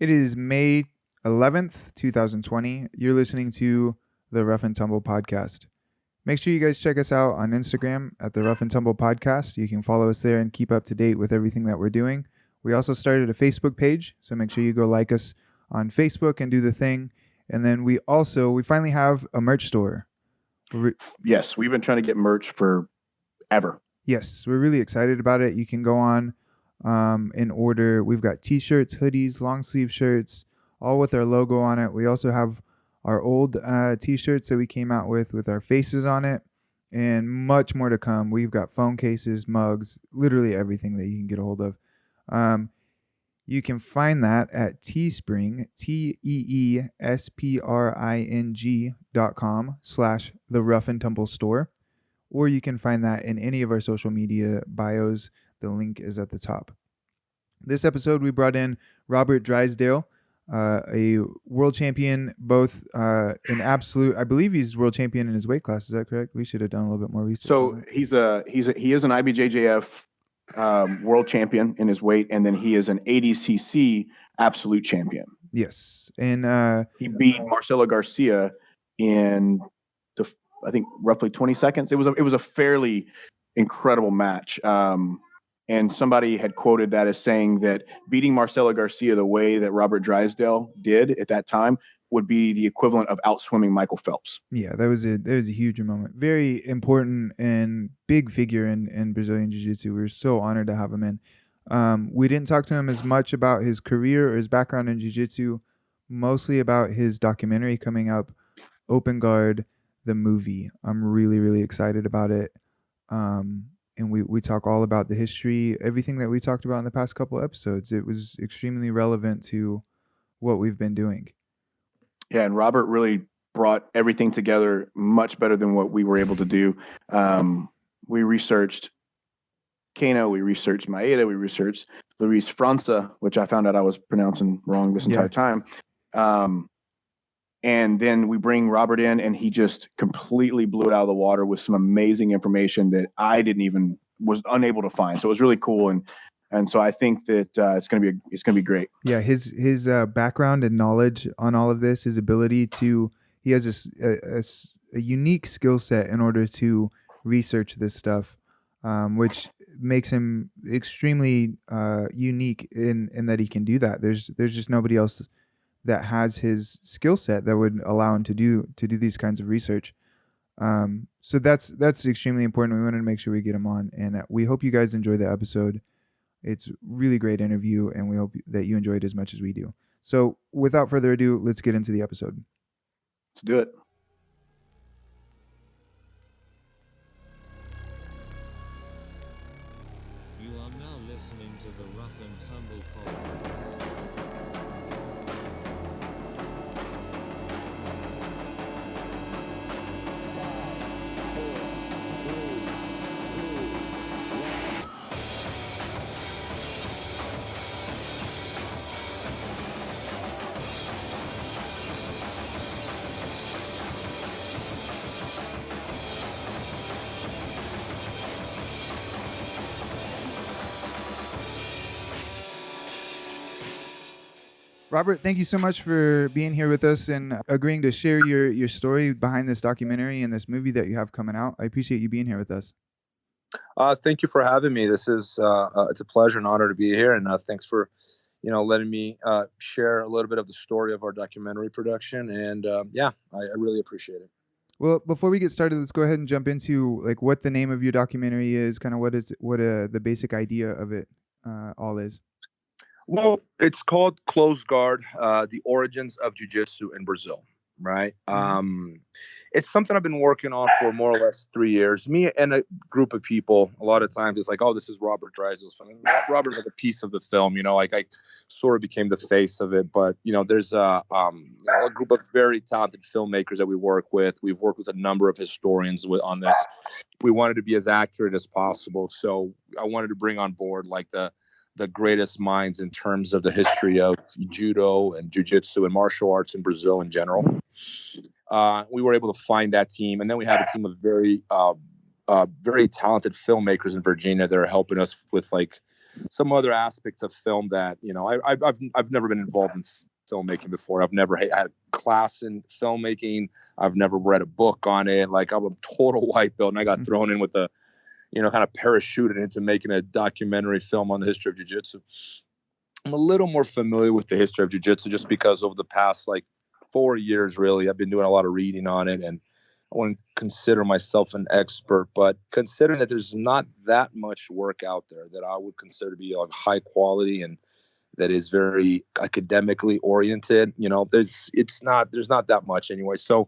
It is May 11th, 2020. You're listening to the Rough Tumble Podcast. Make sure you guys check us out on Instagram at the Rough Tumble Podcast. You can follow us there and keep up to date with everything that we're doing. We also started a Facebook page, so make sure you go like us on Facebook and do the thing. And then we finally have a merch store. Yes, we've been trying to get merch forever. Yes, we're really excited about it. You can go on and order. We've got t-shirts, hoodies, long sleeve shirts, all with our logo on it. We also have our old t-shirts that we came out with our faces on it, and much more to come. We've got phone cases, mugs, literally everything that you can get a hold of. You can find that at Teespring, teespring.com/the Rough and Tumble store, or you can find that in any of our social media bios. The link is at the top. This episode, we brought in Robert Drysdale, a world champion, both in absolute. I believe he's world champion in his weight class. Is that correct? We should have done a little bit more research. So he is an IBJJF world champion in his weight, and then he is an ADCC absolute champion. Yes, and he beat Marcelo Garcia in I think roughly 20 seconds. It was a fairly incredible match. And somebody had quoted that as saying that beating Marcelo Garcia the way that Robert Drysdale did at that time would be the equivalent of outswimming Michael Phelps. Yeah, that was a huge moment. Very important and big figure in Brazilian Jiu-Jitsu. We were so honored to have him in. We didn't talk to him as much about his career or his background in Jiu-Jitsu, mostly about his documentary coming up, Open Guard, the movie. I'm really, really excited about it. And we talk all about the history, everything that we talked about in the past couple episodes. It was extremely relevant to what we've been doing. Yeah, and Robert really brought everything together much better than what we were able to do. We researched Kano, we researched Maeda, we researched Luis França, which I found out I was pronouncing wrong this entire time. And then we bring Robert in, and he just completely blew it out of the water with some amazing information that I was unable to find. So it was really cool, and so I think that it's gonna be great. Yeah, his background and knowledge on all of this, his ability he has a unique skill set in order to research this stuff, which makes him extremely unique in that he can do that. There's just nobody else that has his skill set that would allow him to do these kinds of research. So that's extremely important. We wanted to make sure we get him on, and we hope you guys enjoy the episode. It's a really great interview, and we hope that you enjoy it as much as we do. So without further ado, let's get into the episode. Let's do it. You are now listening to the Rough and Tumble Podcast. Robert, thank you so much for being here with us and agreeing to share your story behind this documentary and this movie that you have coming out. I appreciate you being here with us. Thank you for having me. This is it's a pleasure and honor to be here, and thanks for letting me share a little bit of the story of our documentary production. And I really appreciate it. Well, before we get started, let's go ahead and jump into like what the name of your documentary is, kind of what the basic idea of it all is. Well, it's called Close Guard, The Origins of Jiu-Jitsu in Brazil, right? It's something I've been working on for more or less 3 years. Me and a group of people, a lot of times it's like, oh, this is Robert Drysdale's film. Robert's like a piece of the film, like I sort of became the face of it. But, there's a group of very talented filmmakers that we work with. We've worked with a number of historians on this. We wanted to be as accurate as possible. So I wanted to bring on board like the greatest minds in terms of the history of judo and jiu-jitsu and martial arts in Brazil in general. We were able to find that team, and then we have a team of very talented filmmakers in Virginia that are helping us with like some other aspects of film that, you know, I've never been involved in filmmaking before. I've never had a class in filmmaking. I've never read a book on it. Like, I'm a total white belt, and I got thrown in with the, you know, kind of parachuted into making a documentary film on the history of jiu-jitsu. I'm a little more familiar with the history of jiu-jitsu just because over the past like 4 years, really, I've been doing a lot of reading on it, and I wouldn't consider myself an expert, but considering that there's not that much work out there that I would consider to be of high quality and that is very academically oriented, you know, there's not that much anyway. So,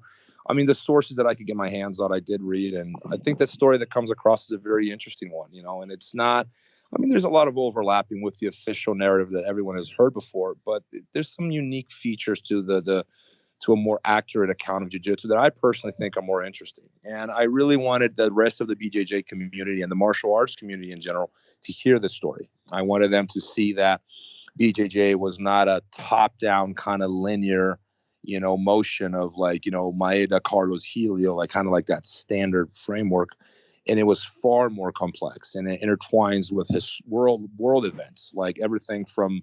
I mean, the sources that I could get my hands on, I did read, and I think the story that comes across is a very interesting one, you know, and it's not, I mean, there's a lot of overlapping with the official narrative that everyone has heard before, but there's some unique features to to a more accurate account of jiu-jitsu that I personally think are more interesting. And I really wanted the rest of the BJJ community and the martial arts community in general to hear the story. I wanted them to see that BJJ was not a top-down kind of linear, you know, motion of like, you know, Maeda, Carlos, Helio, like kind of like that standard framework. And it was far more complex, and it intertwines with his world events, like everything from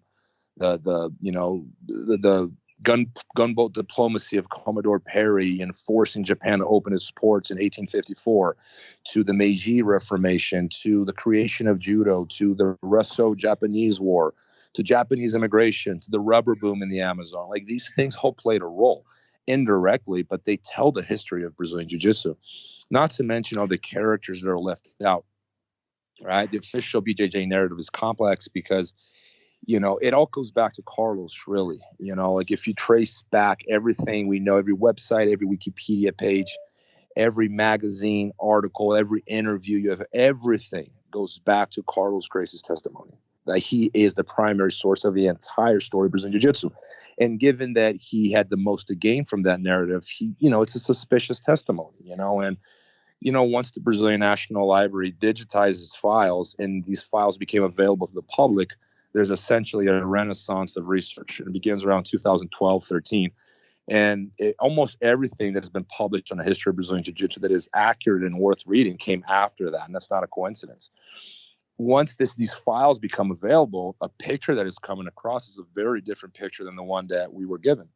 the gunboat diplomacy of Commodore Perry and forcing Japan to open its ports in 1854, to the Meiji Reformation, to the creation of judo, to the Russo-Japanese War, to Japanese immigration, to the rubber boom in the Amazon. Like, these things all played a role indirectly, but they tell the history of Brazilian Jiu-Jitsu. Not to mention all the characters that are left out, right? The official BJJ narrative is complex because, you know, it all goes back to Carlos, really. You know, like if you trace back everything we know, every website, every Wikipedia page, every magazine article, every interview you have, everything goes back to Carlos Gracie's testimony. That he is the primary source of the entire story of Brazilian Jiu-Jitsu. And given that he had the most to gain from that narrative, he, you know, it's a suspicious testimony, you know, and, you know, once the Brazilian National Library digitized its files and these files became available to the public, there's essentially a renaissance of research. It begins around 2012-13. And almost everything that has been published on the history of Brazilian Jiu-Jitsu that is accurate and worth reading came after that. And that's not a coincidence. Once these files become available, a picture that is coming across is a very different picture than the one that we were given.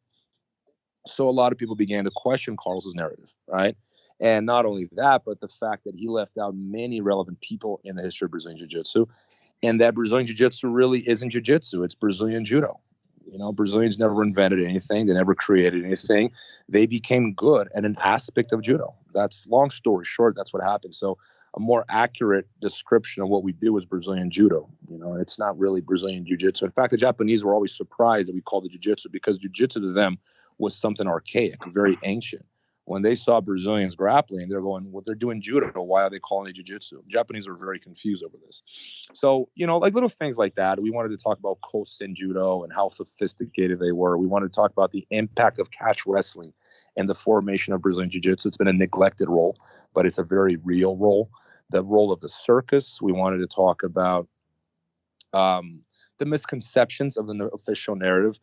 So a lot of people began to question Carlos's narrative, right? And not only that, but the fact that he left out many relevant people in the history of Brazilian Jiu-Jitsu, and that Brazilian Jiu-Jitsu really isn't Jiu-Jitsu, it's Brazilian Judo. You know, Brazilians never invented anything. They never created anything. They became good at an aspect of Judo. That's, long story short, that's what happened. So a more accurate description of what we do is Brazilian Judo. You know, it's not really Brazilian Jiu-Jitsu. In fact, the Japanese were always surprised that we called it Jiu-Jitsu, because Jiu-Jitsu to them was something archaic, very ancient. When they saw Brazilians grappling, they're going, well, they're doing judo. Why are they calling it jiu-jitsu? Japanese are very confused over this. So, you know, like little things like that. We wanted to talk about Kosen judo and how sophisticated they were. We wanted to talk about the impact of catch wrestling and the formation of Brazilian jiu-jitsu. It's been a neglected role, but it's a very real role. The role of the circus. We wanted to talk about the misconceptions of the official narrative.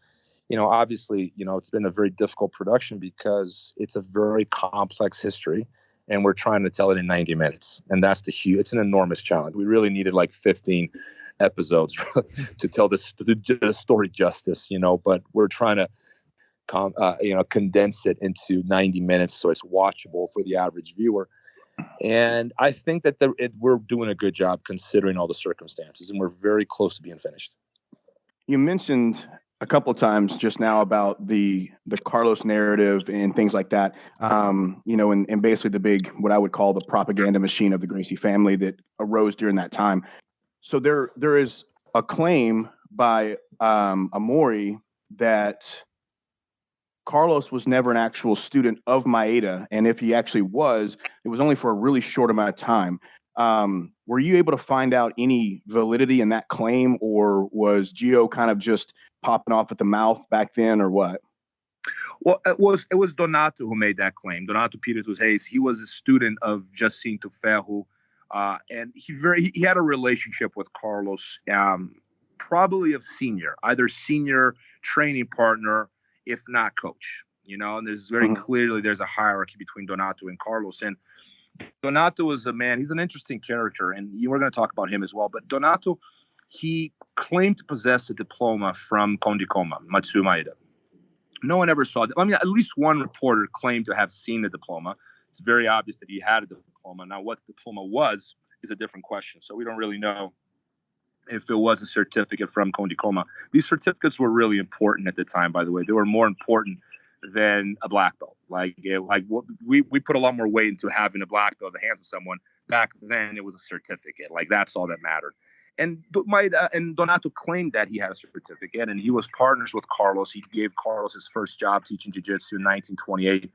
You know, obviously, you know, it's been a very difficult production because it's a very complex history, and we're trying to tell it in 90 minutes. And that's it's an enormous challenge. We really needed like 15 episodes to tell the story justice, you know, but we're trying to, condense it into 90 minutes so it's watchable for the average viewer. And I think that we're doing a good job considering all the circumstances, and we're very close to being finished. You mentioned a couple of times just now about the Carlos narrative and things like that, and basically the big, what I would call the propaganda machine of the Gracie family that arose during that time. So there is a claim by Amori that Carlos was never an actual student of Maeda, and if he actually was, it was only for a really short amount of time. Were you able to find out any validity in that claim, or was Gio kind of just popping off at the mouth back then, or what? Well, it was Donato who made that claim. Donato Pires dos Reis. He was a student of Jacinto Ferro, and he had a relationship with Carlos, probably of either senior training partner, if not coach. You know, and there's very clearly there's a hierarchy between Donato and Carlos. And Donato is a man. He's an interesting character, and we're going to talk about him as well. But Donato, he claimed to possess a diploma from Kondikoma, Mitsuya Maeda. No one ever saw it. I mean, at least one reporter claimed to have seen the diploma. It's very obvious that he had a diploma. Now, what the diploma was is a different question. So we don't really know if it was a certificate from Kondikoma. These certificates were really important at the time, by the way. They were more important than a black belt. We put a lot more weight into having a black belt in the hands of someone. Back then, it was a certificate. Like, that's all that mattered. And Donato claimed that he had a certificate, and he was partners with Carlos. He gave Carlos his first job teaching jiu-jitsu in 1928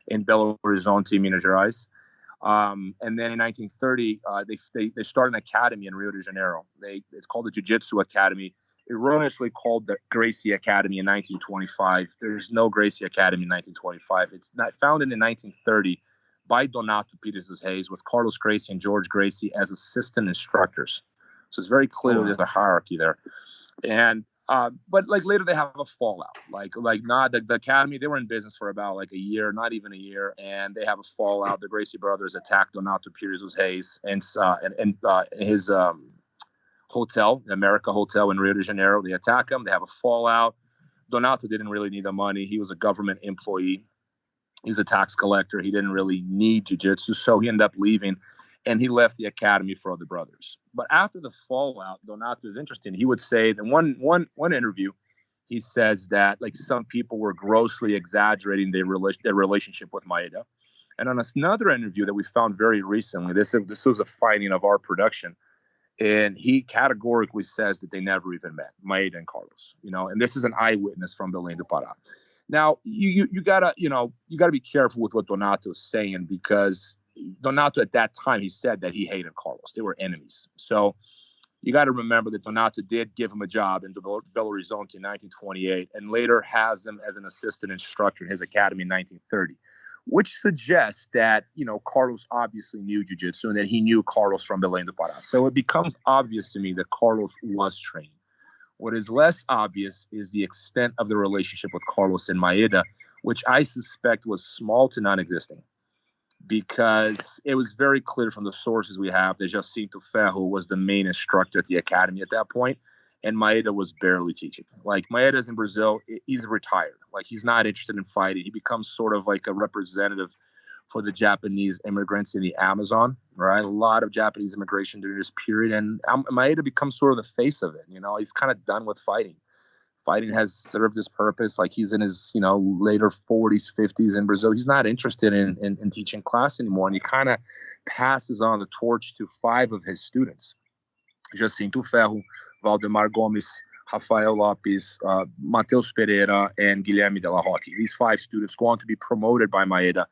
in Belo Horizonte, Minas Gerais. And then in 1930, they started an academy in Rio de Janeiro. It's called the Jiu-Jitsu Academy, erroneously called the Gracie Academy in 1925. There's no Gracie Academy in 1925. It's not founded in 1930 by Donato Pires Reis with Carlos Gracie and George Gracie as assistant instructors. So it's very clear there's a hierarchy there. And but like later they have a fallout. The academy, they were in business for about like a year, not even a year, and they have a fallout. The Gracie brothers attack Donato Pires Reis and his hotel, the America Hotel in Rio de Janeiro. They attack him. They have a fallout. Donato didn't really need the money. He was a government employee. He was a tax collector. He didn't really need jiu-jitsu, so he ended up leaving. And he left the academy for other brothers. But after the fallout, Donato is interesting. He would say that one interview, he says that like some people were grossly exaggerating their relationship with Maeda. And on another interview that we found very recently, this was a finding of our production, and he categorically says that they never even met, Maeda and Carlos. And this is an eyewitness from Belém do Pará. Now you gotta be careful with what Donato is saying, because Donato at that time, he said that he hated Carlos. They were enemies. So you got to remember that Donato did give him a job in Belo Horizonte in 1928 and later has him as an assistant instructor in his academy in 1930, which suggests that, Carlos obviously knew jiu-jitsu and that he knew Carlos from Belém do Pará. So it becomes obvious to me that Carlos was trained. What is less obvious is the extent of the relationship with Carlos and Maeda, which I suspect was small to non-existing, because it was very clear from the sources we have that Jacinto Ferro was the main instructor at the academy at that point, and Maeda was barely teaching. Like, Maeda's in Brazil, he's retired. Like, he's not interested in fighting. He becomes sort of like a representative for the Japanese immigrants in the Amazon, right? A lot of Japanese immigration during this period, and Maeda becomes sort of the face of it. He's kind of done with fighting. Fighting has served his purpose. Like, he's in his, later 40s, 50s in Brazil. He's not interested in teaching class anymore. And he kind of passes on the torch to 5 of his students: Jacinto Ferro, Valdemar Gomes, Rafael Lopes, Mateus Pereira, and Guilherme de la Roque. These 5 students go on to be promoted by Maeda.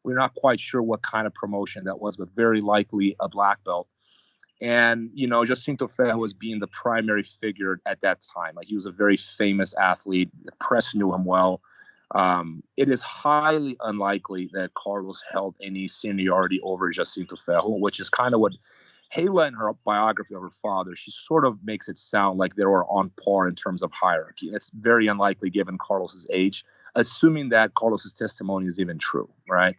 We're not quite sure what kind of promotion that was, but very likely a black belt. And, Jacinto Ferro was being the primary figure at that time. Like, he was a very famous athlete. The press knew him well. It is highly unlikely that Carlos held any seniority over Jacinto Ferro, which is kind of what Hayla, in her biography of her father, she sort of makes it sound like they were on par in terms of hierarchy. It's very unlikely given Carlos's age, assuming that Carlos's testimony is even true, right?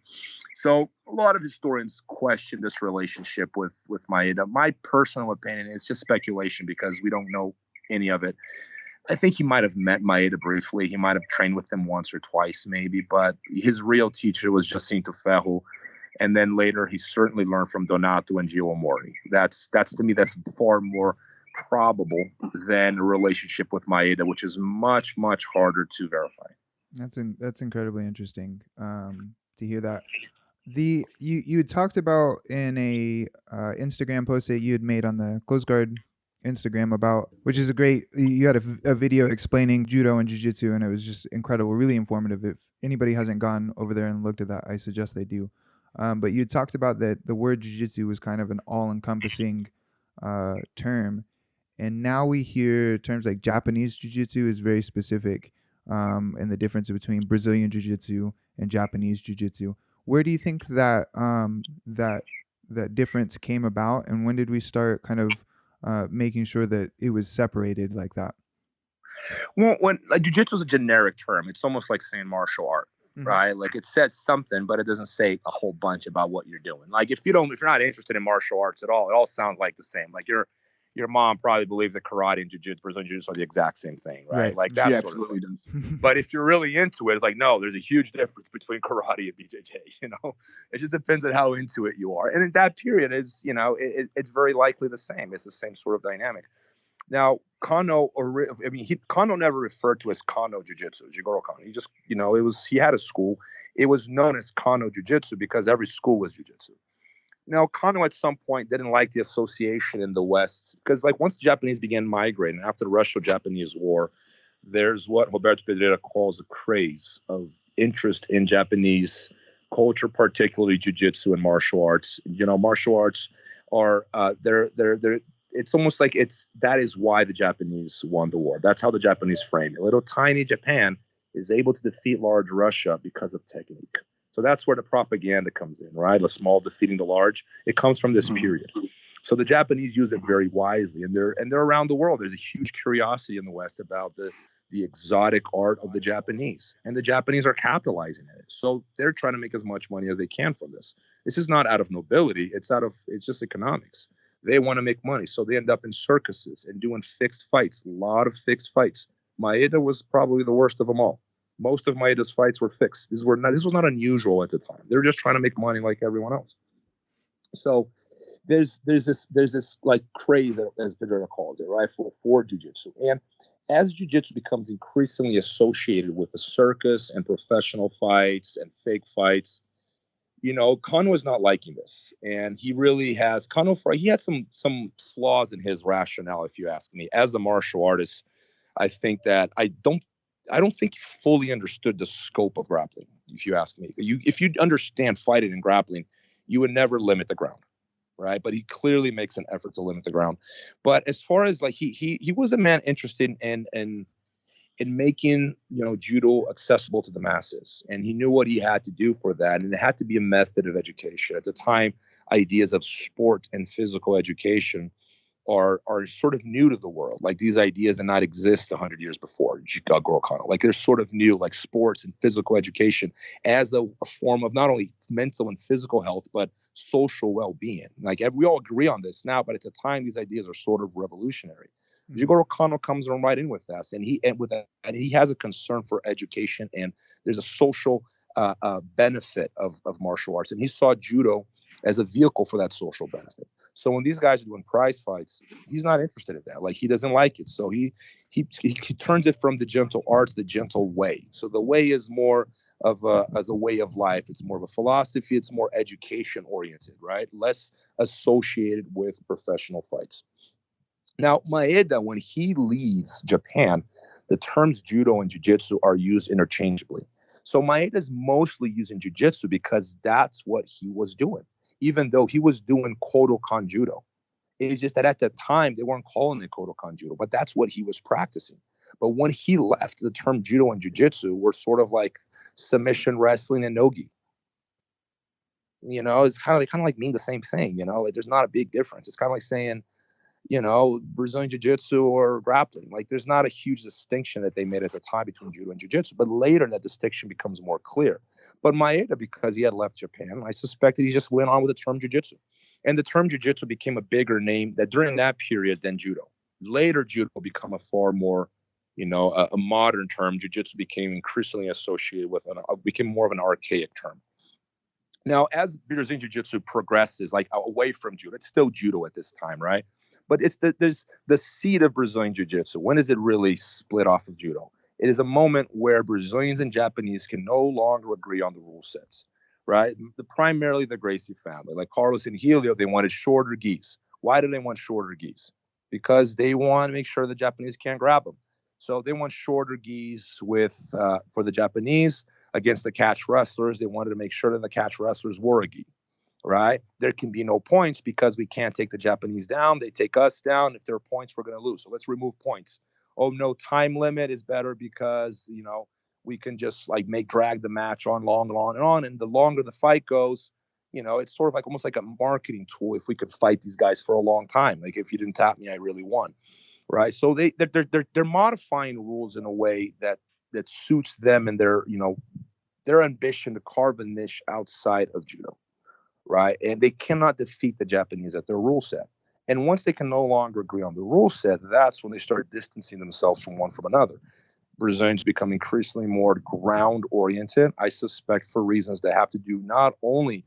So a lot of historians question this relationship with Maeda. My personal opinion, it's just speculation because we don't know any of it. I think he might have met Maeda briefly. He might have trained with him once or twice maybe, but his real teacher was Jacinto Ferro. And then later he certainly learned from Donato and Gio Mori. That's to me, that's far more probable than a relationship with Maeda, which is much, much harder to verify. That's incredibly interesting to hear that. You had talked about in a Instagram post that you had made on the Close Guard Instagram about, which is you had a video explaining judo and jiu-jitsu, and it was just incredible, really informative. If anybody hasn't gone over there and looked at that, I suggest they do. But you had talked about that the word jiu-jitsu was kind of an all-encompassing term, and now we hear terms like Japanese jiu-jitsu is very specific, and the difference between Brazilian jiu-jitsu and Japanese jiu-jitsu. Where do you think that that difference came about, and when did we start kind of making sure that it was separated like that? Well, when jiu-jitsu is a generic term, it's almost like saying martial art, right? Like, it says something, but it doesn't say a whole bunch about what you're doing. Like, if you're not interested in martial arts at all, it all sounds like the same. Like, you're your mom probably believes that karate and jiu-jitsu, Brazilian jiu-jitsu are the exact same thing, right? Right. Like She that sort of absolutely thing. does. But if you're really into it, it's like, no, there's a huge difference between karate and BJJ. You know, it just depends on how into it you are. And in that period is, you know, it's very likely the same. It's the same sort of dynamic. Now, Kano, Kano never referred to as Kano Jiu-Jitsu, Jigoro Kano. He just, you know, he had a school. It was known as Kano Jiu-Jitsu because every school was Jiu-Jitsu. Now, Kano at some point didn't like the association in the West because, like, once the Japanese began migrating after the Russo-Japanese War, there's what Roberto Pedreira calls a craze of interest in Japanese culture, particularly jiu-jitsu and martial arts. You know, martial arts are they're it's almost like that is why the Japanese won the war. That's how the Japanese frame it. Little tiny Japan is able to defeat large Russia because of technique. So that's where the propaganda comes in, right? The small defeating the large. It comes from this period. So the Japanese use it very wisely, and they're around the world. There's a huge curiosity in the West about the exotic art of the Japanese, and the Japanese are capitalizing on it. So they're trying to make as much money as they can from this. This is not out of nobility. It's just economics. They want to make money. So they end up in circuses and doing fixed fights, a lot of fixed fights. Maeda was probably the worst of them all. Most of Maeda's fights were fixed. This was not unusual at the time. They were just trying to make money like everyone else. So there's this like craze, as Pedreira calls it, right, for jiu-jitsu. And as jiu-jitsu becomes increasingly associated with the circus and professional fights and fake fights, you know, Kano was not liking this. And he really has he had some flaws in his rationale, if you ask me. As a martial artist, I think that I don't think he fully understood the scope of grappling, if you ask me. If you understand fighting and grappling, you would never limit the ground, right? But he clearly makes an effort to limit the ground. But as far as like he was a man interested in making, you know, judo accessible to the masses, and he knew what he had to do for that, and it had to be a method of education. At the time, ideas of sport and physical education are sort of new to the world. Like these ideas did not exist 100 years before Jigoro Kano. Like they're sort of new, like sports and physical education as a form of not only mental and physical health, but social well-being. Like we all agree on this now, but at the time, these ideas are sort of revolutionary. Jigoro Kano comes right in with us, and he has a concern for education, and there's a social benefit of martial arts, and he saw judo as a vehicle for that social benefit. So when these guys are doing prize fights, he's not interested in that. Like he doesn't like it. So he turns it from the gentle art to the gentle way. So the way is more of as a way of life. It's more of a philosophy. It's more education oriented, right? Less associated with professional fights. Now, Maeda, when he leaves Japan, the terms judo and jiu-jitsu are used interchangeably. So Maeda is mostly using jiu-jitsu because that's what he was doing, even though he was doing Kodokan judo. It's just that at the time, they weren't calling it Kodokan judo, but that's what he was practicing. But when he left, the term judo and jiu-jitsu were sort of like submission wrestling and nogi. You know, it's kind of like mean the same thing, you know, like there's not a big difference. It's kind of like saying, you know, Brazilian Jiu-Jitsu or grappling. Like there's not a huge distinction that they made at the time between judo and jiu-jitsu, but later that distinction becomes more clear. But Maeda, because he had left Japan, I suspected he just went on with the term jiu-jitsu. And the term jiu-jitsu became a bigger name that during that period than judo. Later, judo became a far more, you know, a modern term. Jiu-jitsu became increasingly associated with, became more of an archaic term. Now, as Brazilian Jiu-Jitsu progresses, like away from judo, it's still judo at this time, right? But there's the seed of Brazilian Jiu-Jitsu. When does it really split off of judo? It is a moment where Brazilians and Japanese can no longer agree on the rule sets, right? Primarily the Gracie family, like Carlos and Helio, they wanted shorter gis. Why do they want shorter gis? Because they want to make sure the Japanese can't grab them. So they want shorter gis for the Japanese against the catch wrestlers. They wanted to make sure that the catch wrestlers wore a gi. Right? There can be no points because we can't take the Japanese down. They take us down. If there are points, we're going to lose. So let's remove points. Oh, no, time limit is better because, you know, we can just like drag the match on long and on and on. And the longer the fight goes, you know, it's sort of like almost like a marketing tool. If we could fight these guys for a long time, like if you didn't tap me, I really won. Right. So they're modifying rules in a way that suits them and their ambition to carve a niche outside of judo. Right. And they cannot defeat the Japanese at their rule set. And once they can no longer agree on the rule set, that's when they start distancing themselves from one from another. Brazilians become increasingly more ground oriented, I suspect, for reasons that have to do not only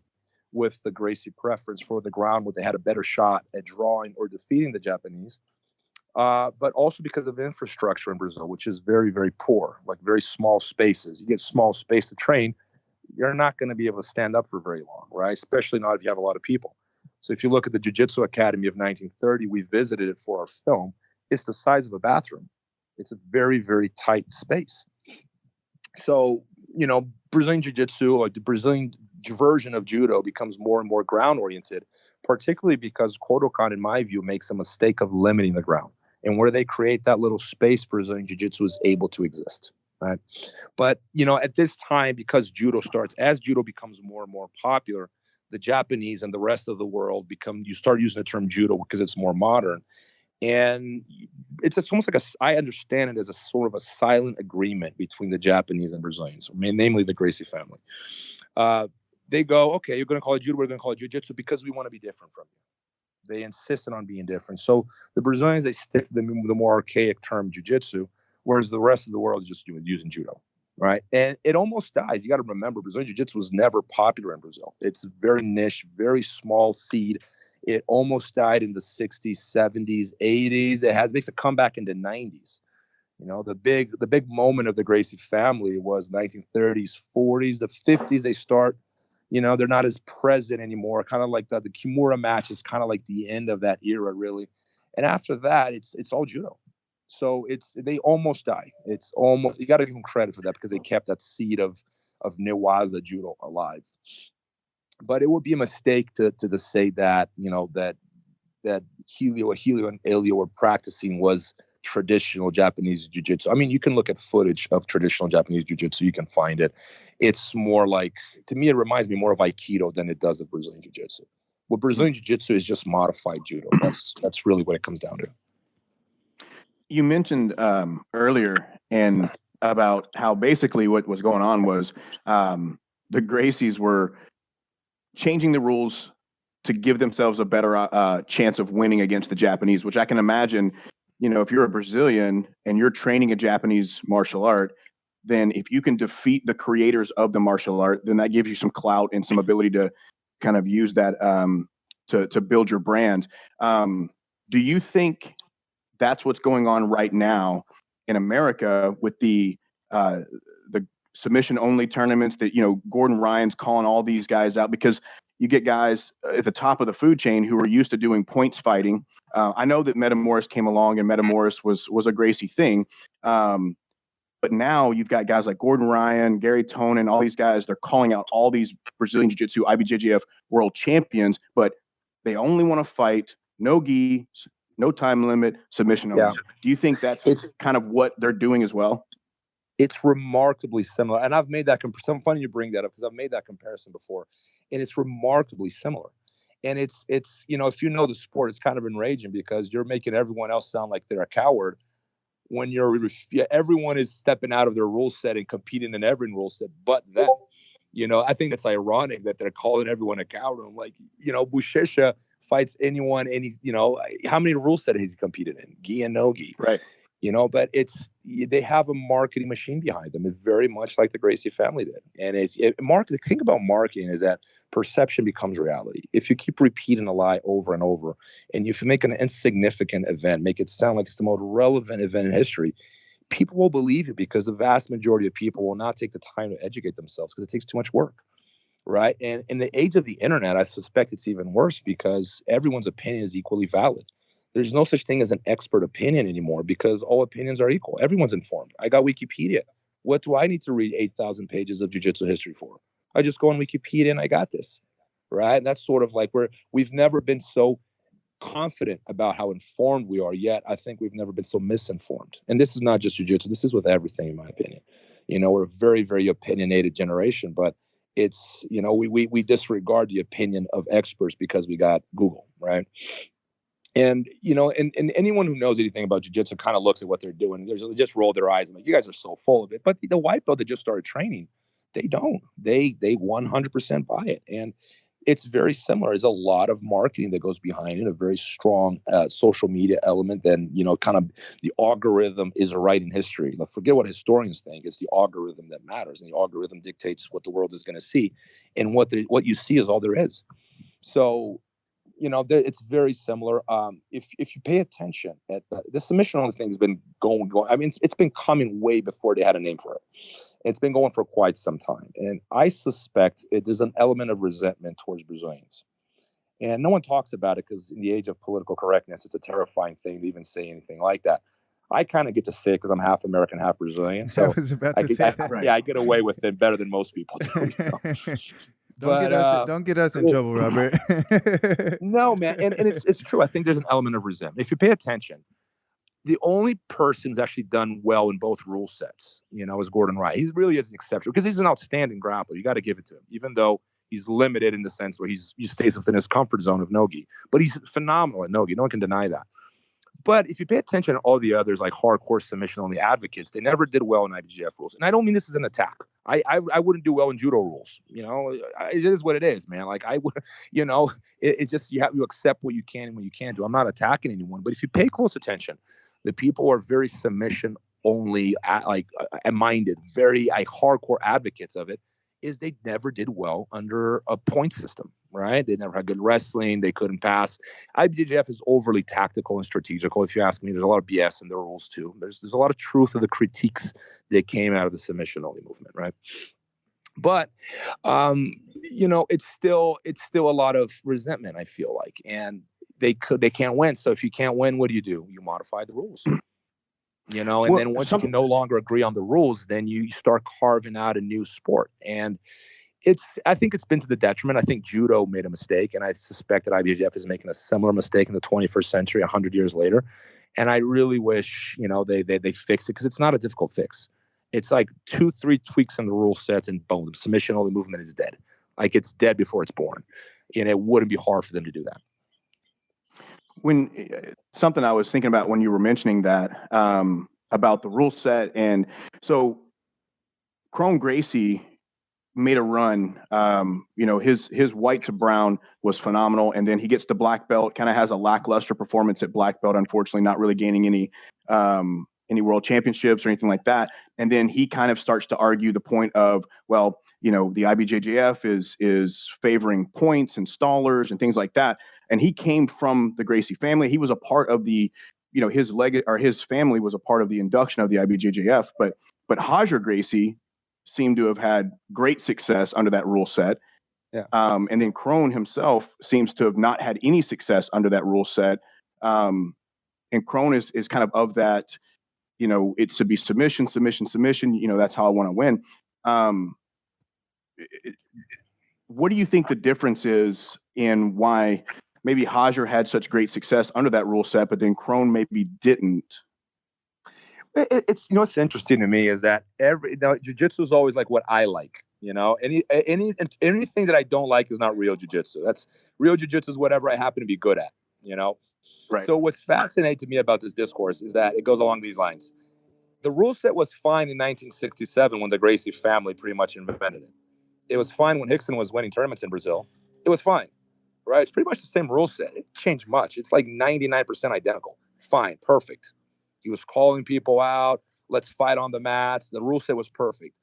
with the Gracie preference for the ground, where they had a better shot at drawing or defeating the Japanese, but also because of infrastructure in Brazil, which is very, very poor, like very small spaces. You get small space to train, you're not going to be able to stand up for very long, right? Especially not if you have a lot of people. So if you look at the Jiu-Jitsu Academy of 1930, we visited it for our film. It's the size of a bathroom. It's a very, very tight space. So, Brazilian Jiu-Jitsu, or the Brazilian version of judo, becomes more and more ground-oriented, particularly because Kodokan, in my view, makes a mistake of limiting the ground. And where they create that little space, Brazilian Jiu-Jitsu is able to exist, right? But, at this time, because as judo becomes more and more popular, the Japanese and the rest of the world you start using the term judo because it's more modern. And it's almost like I understand it as a sort of a silent agreement between the Japanese and Brazilians, namely the Gracie family. They go, okay, you're going to call it judo, we're going to call it jiu-jitsu because we want to be different from you. They insisted on being different. So the Brazilians, they stick to the more archaic term jiu-jitsu, whereas the rest of the world is just using judo, right? And it almost dies. You got to remember, Brazilian jiu-jitsu was never popular in Brazil. It's very niche, very small seed. It almost died in the 60s, 70s, 80s. It makes a comeback in the 90s. The big moment of the Gracie family was 1930s, 40s, the 50s. They start, they're not as present anymore. Kind of like the Kimura match is kind of like the end of that era, really. And after that, it's all judo. So they almost die. It's almost, you got to give them credit for that because they kept that seed of Newaza judo alive. But it would be a mistake to say that, that Helio and Helio were practicing was traditional Japanese jiu-jitsu. I mean, you can look at footage of traditional Japanese jiu-jitsu. You can find it. It's more like, to me, it reminds me more of Aikido than it does of Brazilian jiu-jitsu. Well, Brazilian jiu-jitsu is just modified judo. That's really what it comes down to. You mentioned earlier and about how basically what was going on was the Gracies were changing the rules to give themselves a better chance of winning against the Japanese, which I can imagine, if you're a Brazilian and you're training a Japanese martial art, then if you can defeat the creators of the martial art, then that gives you some clout and some ability to kind of use that to build your brand. Do you think that's what's going on right now in America with the submission only tournaments that, Gordon Ryan's calling all these guys out because you get guys at the top of the food chain who are used to doing points fighting. I know that Metamoris came along and Metamoris was a Gracie thing. But now you've got guys like Gordon Ryan, Gary Tonin, all these guys, they're calling out all these Brazilian Jiu-Jitsu, IBJJF world champions, but they only want to fight, no gi, no time limit, submission only. Yeah. Do you think it's kind of what they're doing as well? It's remarkably similar. And I've made that comparison. Funny you bring that up because I've made that comparison before. And it's remarkably similar. And it's if you know the sport, it's kind of enraging because you're making everyone else sound like they're a coward when everyone is stepping out of their rule set and competing in every rule set but them. I think it's ironic that they're calling everyone a coward. I'm like, Buchecha fights anyone, how many rule sets has he competed in? Gi and no gi. Right. But they have a marketing machine behind them. It's very much like the Gracie family did. And the thing about marketing is that perception becomes reality. If you keep repeating a lie over and over, and if you make an insignificant event, make it sound like it's the most relevant event in history, people will believe you because the vast majority of people will not take the time to educate themselves because it takes too much work. Right. And in the age of the internet, I suspect it's even worse because everyone's opinion is equally valid. There's no such thing as an expert opinion anymore because all opinions are equal. Everyone's informed. I got Wikipedia. What do I need to read 8,000 pages of jiu-jitsu history for? I just go on Wikipedia and I got this. Right. And that's sort of like we've never been so confident about how informed we are, yet I think we've never been so misinformed. And this is not just jiu-jitsu. This is with everything, in my opinion. We're a very, very opinionated generation, but it's, we disregard the opinion of experts because we got Google, right? And, and anyone who knows anything about jiu-jitsu kind of looks at what they're doing. They just roll their eyes and like, you guys are so full of it. But the white belt that just started training, they don't. They 100% buy it. And it's very similar. There's a lot of marketing that goes behind it, a very strong social media element. Then, kind of the algorithm is right in history. Now, forget what historians think. It's the algorithm that matters, and the algorithm dictates what the world is going to see, and what you see is all there is. So, it's very similar. If you pay attention at the submission only thing has been going. I mean, it's been coming way before they had a name for it. It's been going for quite some time. And I suspect there's an element of resentment towards Brazilians. And no one talks about it because in the age of political correctness, it's a terrifying thing to even say anything like that. I kind of get to say it because I'm half American, half Brazilian. So I was about to say that. Right. Yeah, I get away with it better than most people do. Don't get us in trouble, Robert. No, man. And it's true. I think there's an element of resentment. If you pay attention, the only person who's actually done well in both rule sets, is Gordon Wright. He really is an exception because he's an outstanding grappler. You got to give it to him, even though he's limited in the sense where he stays within his comfort zone of Nogi. But he's phenomenal at Nogi. No one can deny that. But if you pay attention to all the others, like hardcore submission-only advocates, they never did well in IBJJF rules. And I don't mean this as an attack. I wouldn't do well in judo rules. It is what it is, man. Like I would, it's just you accept what you can and what you can't do. I'm not attacking anyone, but if you pay close attention, the people who are very submission-only, minded, very hardcore advocates of it, is they never did well under a point system, right? They never had good wrestling. They couldn't pass. IBJJF is overly tactical and strategical. If you ask me, there's a lot of BS in their rules too. There's a lot of truth of the critiques that came out of the submission-only movement, right? But, it's still a lot of resentment, I feel like, and they can't win. So if you can't win, what do? You modify the rules. Then once you can no longer agree on the rules, then you start carving out a new sport. And I think it's been to the detriment. I think judo made a mistake, and I suspect that IBJJF is making a similar mistake in the 21st century, 100 years later. And I really wish, they fix it, because it's not a difficult fix. It's like 2-3 tweaks in the rule sets, and boom, the submission-only movement is dead. Like, it's dead before it's born. And it wouldn't be hard for them to do that. When something I was thinking about when you were mentioning that about the rule set, and so Chrome Gracie made a run. His white to brown was phenomenal, and then he gets to black belt. Kind of has a lackluster performance at black belt, unfortunately, not really gaining any world championships or anything like that. And then he kind of starts to argue the point of, well, the IBJJF is favoring points and stallers and things like that. And he came from the Gracie family. He was a part of the, his family was a part of the induction of the IBJJF. But Roger Gracie seemed to have had great success under that rule set. Yeah. And then Crone himself seems to have not had any success under that rule set. And Crone is kind of that, it should be submission. That's how I want to win. What do you think the difference is in why maybe Roger had such great success under that rule set, but then Crone maybe didn't? It's what's interesting to me is that jiu-jitsu is always like what I like. Anything that I don't like is not real jiu-jitsu. That's real jiu-jitsu is whatever I happen to be good at. Right. So what's fascinating to me about this discourse is that it goes along these lines. The rule set was fine in 1967 when the Gracie family pretty much invented it. It was fine when Rickson was winning tournaments in Brazil. It was fine, right? It's pretty much the same rule set. It didn't change much. It's like 99% identical. Fine, perfect. He was calling people out. Let's fight on the mats. The rule set was perfect.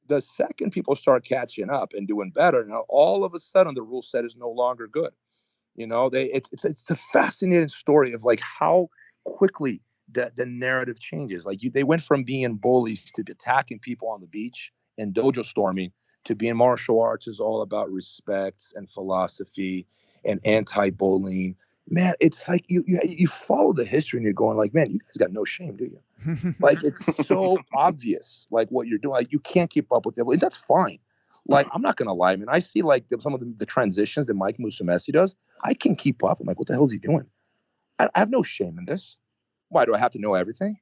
The second people start catching up and doing better, now all of a sudden the rule set is no longer good. It's a fascinating story of like how quickly the narrative changes. Like they went from being bullies to attacking people on the beach and dojo storming to being martial arts is all about respect and philosophy and anti-bullying. Man, it's like you follow the history and you're going like, man, you guys got no shame, do you? Like, it's so obvious, like what you're doing. Like, you can't keep up with it. And that's fine. Like, I'm not going to lie, man. I see like some of the transitions that Mike Musumeci does. I can keep up. I'm like, what the hell is he doing? I have no shame in this. Why do I have to know everything?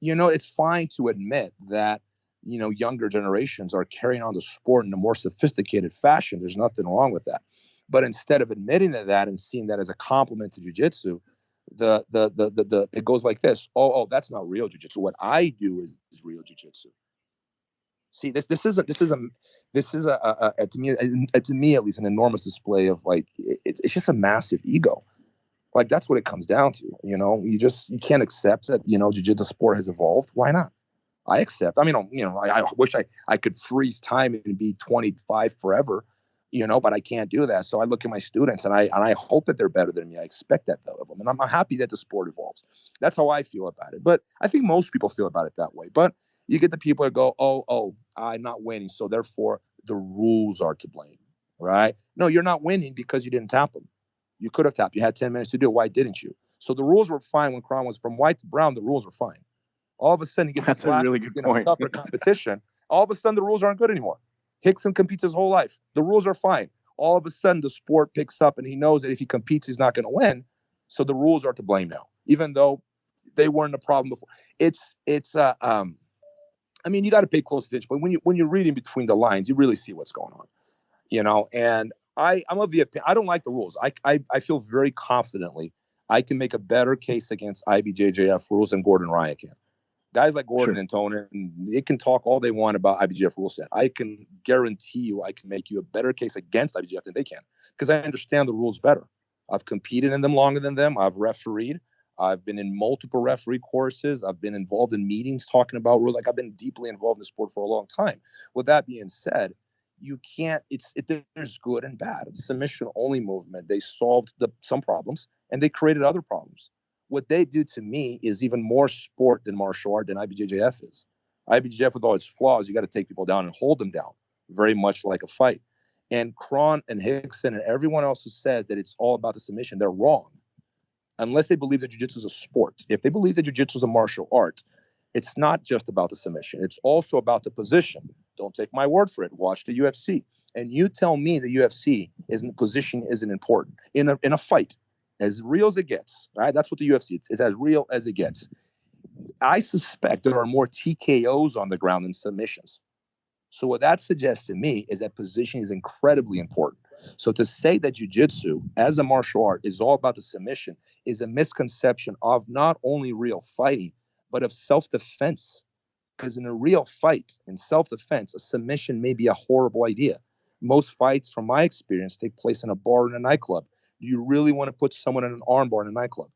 It's fine to admit that, younger generations are carrying on the sport in a more sophisticated fashion. There's nothing wrong with that. But instead of admitting that and seeing that as a compliment to jiu-jitsu, it goes like this. Oh, that's not real jiu-jitsu. What I do is real jiu-jitsu. See, this is to me at least an enormous display of like it's just a massive ego. Like that's what it comes down to. You can't accept that jiu-jitsu sport has evolved. Why not? I accept. I mean, I wish I could freeze time and be 25 forever, but I can't do that. So I look at my students and I hope that they're better than me. I expect that of them, and I'm happy that the sport evolves. That's how I feel about it. But I think most people feel about it that way. But you get the people that go, oh, I'm not winning, so therefore the rules are to blame, right? No, you're not winning because you didn't tap them. You could have tapped. You had 10 minutes to do it. Why didn't you? So the rules were fine when Kron was from white to brown. The rules were fine. All of a sudden, he gets That's a really good point. Tougher competition. All of a sudden, the rules aren't good anymore. Hickson competes his whole life. The rules are fine. All of a sudden, the sport picks up, and he knows that if he competes, he's not going to win. So the rules are to blame now, even though they weren't a problem before. I mean, you got to pay close attention, but when you're reading between the lines, you really see what's going on, And I'm of the opinion, I don't like the rules. I feel very confidently I can make a better case against IBJJF rules than Gordon Ryan can. Guys like Gordon and Tony, they can talk all they want about IBJJF rule set. I can guarantee you I can make you a better case against IBJJF than they can because I understand the rules better. I've competed in them longer than them. I've refereed. I've been in multiple referee courses. I've been involved in meetings talking about rules. Like I've been deeply involved in the sport for a long time. With that being said, you can't. There's good and bad. The submission only movement. They solved some problems and they created other problems. What they do to me is even more sport than martial art than IBJJF is. IBJJF with all its flaws, you got to take people down and hold them down, very much like a fight. And Kron and Hickson and everyone else who says that it's all about the submission, they're wrong. Unless they believe that jiu-jitsu is a sport. If they believe that jiu-jitsu is a martial art, it's not just about the submission. It's also about the position. Don't take my word for it. Watch the UFC. And you tell me the UFC position isn't important in a fight, as real as it gets. Right? That's what the UFC. It's as real as it gets. I suspect there are more TKOs on the ground than submissions. So what that suggests to me is that position is incredibly important. So to say that jiu-jitsu as a martial art is all about the submission is a misconception of not only real fighting, but of self-defense. Because in a real fight, in self-defense, a submission may be a horrible idea. Most fights, from my experience, take place in a bar or in a nightclub. Do you really want to put someone in an armbar in a nightclub?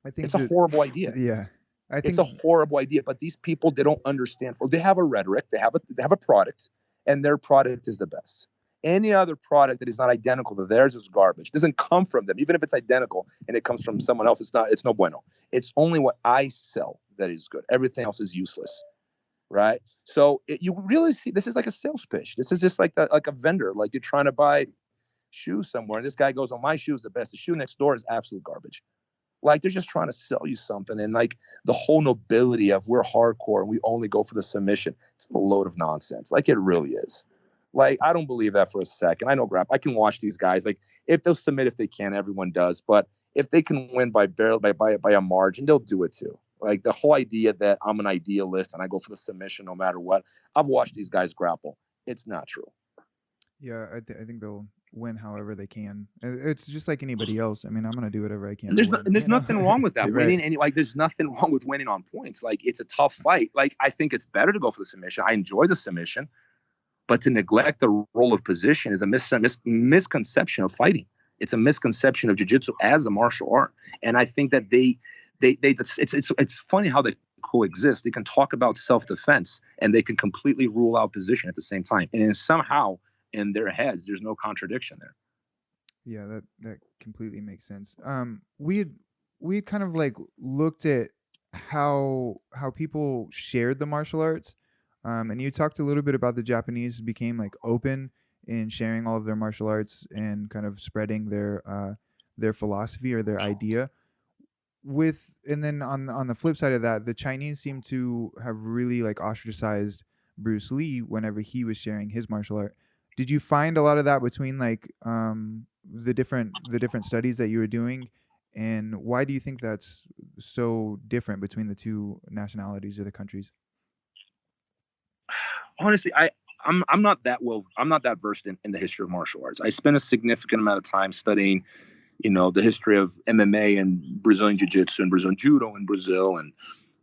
I think it's a horrible idea. Yeah. It's a horrible idea, but these people, they don't understand. They have a rhetoric, they have a product, and their product is the best. Any other product that is not identical to theirs is garbage. It doesn't come from them. Even if it's identical and it comes from someone else, it's no bueno. It's only what I sell that is good. Everything else is useless, right? So you really see, this is like a sales pitch. This is just like a vendor, like you're trying to buy shoes somewhere, and this guy goes, "Oh, my shoe is the best. The shoe next door is absolute garbage." Like they're just trying to sell you something, and like the whole nobility of we're hardcore and we only go for the submission. It's a load of nonsense. Like it really is. Like I don't believe that for a second. I know I can watch these guys. Like if they'll submit, if they can, everyone does. But if they can win by a margin, they'll do it too. Like the whole idea that I'm an idealist and I go for the submission no matter what. I've watched these guys grapple. It's not true. Yeah, I think they'll win however they can. It's just like anybody else. I mean, I'm gonna do whatever I can. And there's nothing wrong with that. Right. Winning there's nothing wrong with winning on points. Like it's a tough fight. Like I think it's better to go for the submission. I enjoy the submission, but to neglect the role of position is a misconception of fighting. It's a misconception of jiu-jitsu as a martial art. And I think that it's funny how they coexist. They can talk about self-defense and they can completely rule out position at the same time. And somehow in their heads, there's no contradiction there. Yeah, that completely makes sense. We kind of like looked at how people shared the martial arts. And you talked a little bit about the Japanese became like open in sharing all of their martial arts and kind of spreading their philosophy or their idea. And then on the flip side of that, the Chinese seem to have really like ostracized Bruce Lee whenever he was sharing his martial art. Did you find a lot of that between like the different studies that you were doing, and why do you think that's so different between the two nationalities or the countries? Honestly, I'm not that versed in the history of martial arts. I spent a significant amount of time studying, the history of MMA and Brazilian Jiu-Jitsu and Brazilian Judo in Brazil and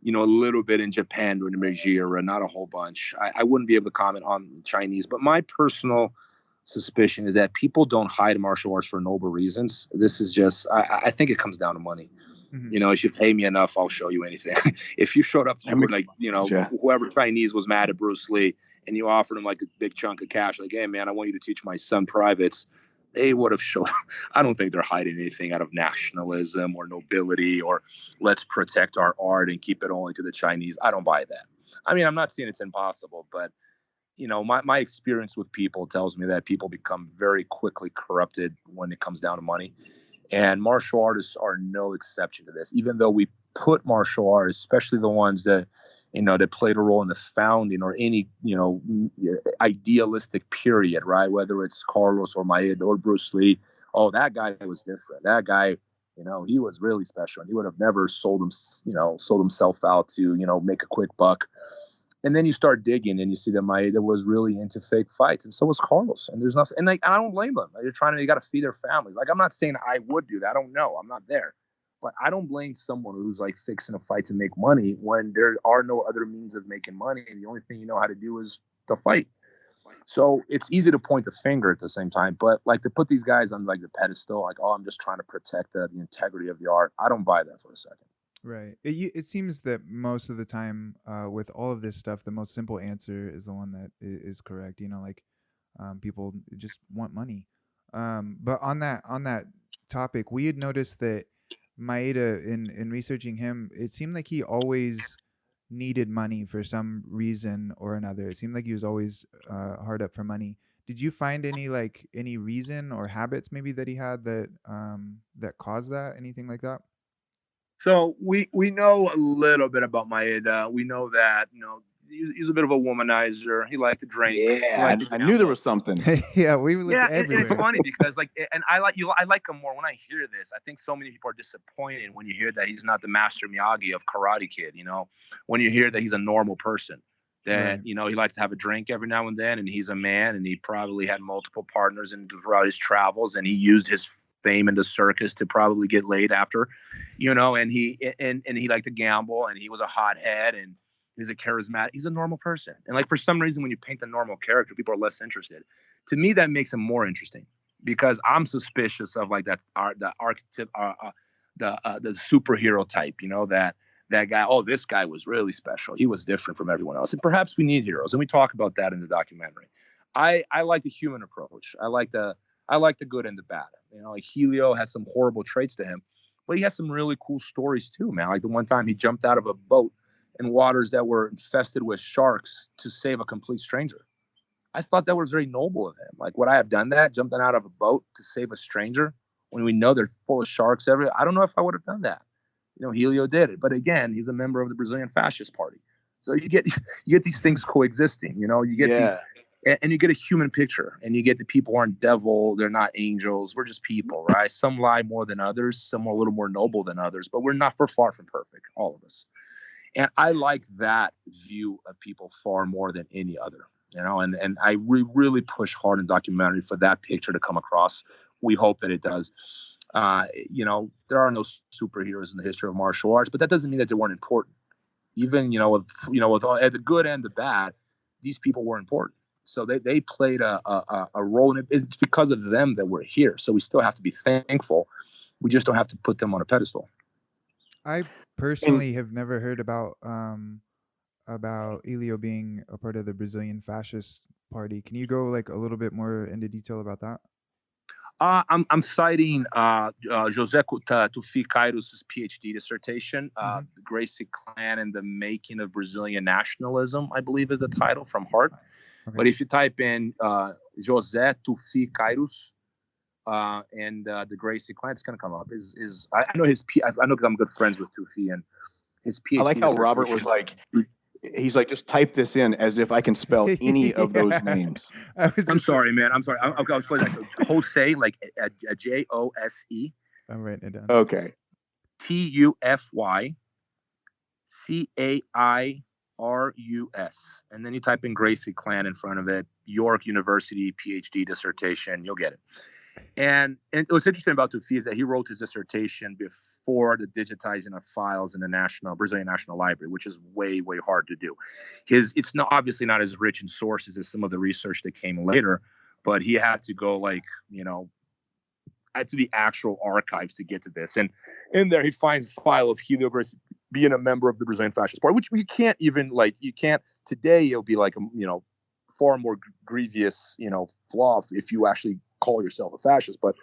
a little bit in Japan during the Meiji era, not a whole bunch. I wouldn't be able to comment on Chinese, but my personal suspicion is that people don't hide martial arts for noble reasons. This is just, I think it comes down to money. Mm-hmm. If you pay me enough, I'll show you anything. If you showed up to whoever Chinese was mad at Bruce Lee and you offered him like a big chunk of cash, like, hey man, I want you to teach my son privates, they would have shown. I don't think they're hiding anything out of nationalism or nobility or let's protect our art and keep it only to the Chinese. I don't buy that. I mean, I'm not saying it's impossible, but my experience with people tells me that people become very quickly corrupted when it comes down to money. And martial artists are no exception to this. Even though we put martial artists, especially the ones that, that played a role in the founding or any, idealistic period, right? Whether it's Carlos or Maeda or Bruce Lee. Oh, that guy was different. That guy, he was really special. And he would have never sold himself out to, make a quick buck. And then you start digging and you see that Maeda was really into fake fights. And so was Carlos. And there's nothing, and I don't blame them. You got to feed their families. Like, I'm not saying I would do that. I don't know. I'm not there. But I don't blame someone who's like fixing a fight to make money when there are no other means of making money. And the only thing you know how to do is to fight. So it's easy to point the finger at the same time. But like to put these guys on like the pedestal, like, oh, I'm just trying to protect the integrity of the art. I don't buy that for a second. Right. It seems that most of the time, with all of this stuff, the most simple answer is the one that is correct. People just want money. But on that topic, we had noticed that Maeda, in researching him, it seemed like he always needed money for some reason or another. It seemed like he was always hard up for money. Did you find any reason or habits maybe that he had that caused that? Anything like that? So we know a little bit about Maeda. We know that he's a bit of a womanizer. He liked to drink. Yeah, I knew there was something. Yeah, we looked everywhere. And it's funny because I like him more. When I hear this, I think so many people are disappointed when you hear that he's not the Master Miyagi of Karate Kid. When you hear that he's a normal person, that he likes to have a drink every now and then, and he's a man, and he probably had multiple partners throughout his travels, and he used his fame in the circus to probably get laid after, and he liked to gamble, and he was a hothead, and he's a charismatic. He's a normal person, and like for some reason, when you paint a normal character, people are less interested. To me, that makes him more interesting because I'm suspicious of like the archetype, the superhero type. That guy. Oh, this guy was really special. He was different from everyone else, and perhaps we need heroes, and we talk about that in the documentary. I like the human approach. I like the good and the bad. Like Helio has some horrible traits to him, but he has some really cool stories too, man. Like the one time he jumped out of a boat in waters that were infested with sharks to save a complete stranger. I thought that was very noble of him. Like, would I have done that, jumping out of a boat to save a stranger when we know they're full of sharks everywhere? I don't know if I would have done that. Helio did it, but again, he's a member of the Brazilian Fascist Party. So you get these things coexisting. You get these. And you get a human picture, and you get the people aren't devil, they're not angels, we're just people, right? Some lie more than others, some are a little more noble than others, but we're far from perfect, all of us. And I like that view of people far more than any other, and I really push hard in documentary for that picture to come across. We hope that it does. There are no superheroes in the history of martial arts, but that doesn't mean that they weren't important. Even, with the good and the bad, these people were important. So they played a role, and it's because of them that we're here. So we still have to be thankful. We just don't have to put them on a pedestal. I personally have never heard about Helio being a part of the Brazilian Fascist Party. Can you go like a little bit more into detail about that? I'm citing José Tufi Kairos' PhD dissertation, The Gracie Clan and the Making of Brazilian Nationalism, I believe is the title, from heart. Okay. But if you type in José Tufi Kairos and the Gracie Clan, it's going to come up. I know I know because I'm good friends with Tufi, and his PhD. I like how Robert was like, he's like, just type this in as if I can spell any of those names. I'm sorry, man. I'm sorry. I was like Jose, like a Jose. I'm writing it down. Okay. Tufy Cairus, and then you type in Gracie Clan in front of it, York University PhD dissertation, you'll get it. And what's interesting about Tufi is that he wrote his dissertation before the digitizing of files in the Brazilian National Library, which is way, way hard to do. It's not obviously not as rich in sources as some of the research that came later, but he had to go to the actual archives to get to this. And in there, he finds a file of Helio Gracie being a member of the Brazilian Fascist Party, which you can't today, it'll be like, far more grievous, flaw if you actually call yourself a fascist. But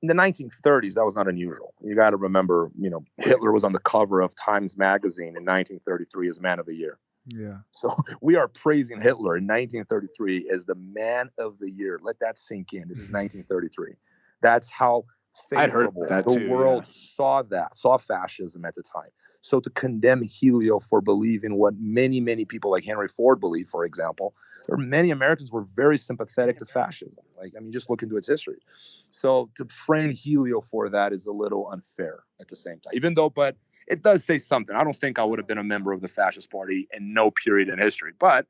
in the 1930s, that was not unusual. You got to remember, Hitler was on the cover of Times magazine in 1933 as Man of the Year. Yeah. So we are praising Hitler in 1933 as the Man of the Year. Let that sink in. This is 1933. That's how favorable the world saw fascism at the time. So to condemn Helio for believing what many, many people like Henry Ford believe, for example, there are many Americans were very sympathetic to fascism. Just look into its history. So to frame Helio for that is a little unfair at the same time, but it does say something. I don't think I would have been a member of the Fascist Party in no period in history, but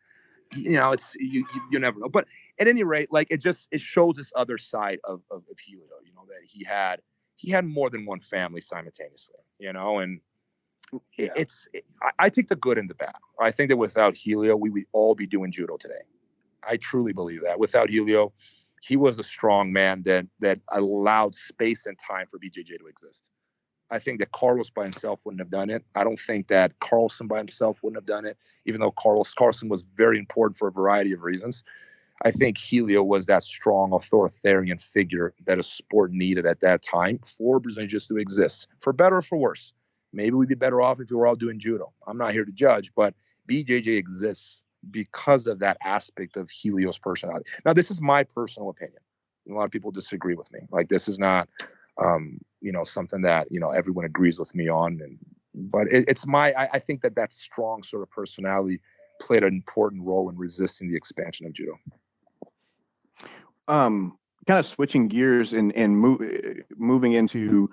it's you never know. But at any rate, it shows this other side of Helio, that he had more than one family simultaneously, and I take the good and the bad. I think that without Helio, we would all be doing judo today. I truly believe that. Without Helio, he was a strong man that allowed space and time for BJJ to exist. I think that Carlos by himself wouldn't have done it. I don't think that Carlson by himself wouldn't have done it, even though Carlson was very important for a variety of reasons. I think Helio was that strong authoritarian figure that a sport needed at that time for Brazilian Jiu-Jitsu to exist, for better or for worse. Maybe we'd be better off if we were all doing judo. I'm not here to judge, but BJJ exists because of that aspect of Helio's personality. Now, this is my personal opinion. A lot of people disagree with me. This is not, something that, everyone agrees with me on. But I think that strong sort of personality played an important role in resisting the expansion of judo. Kind of switching gears and moving into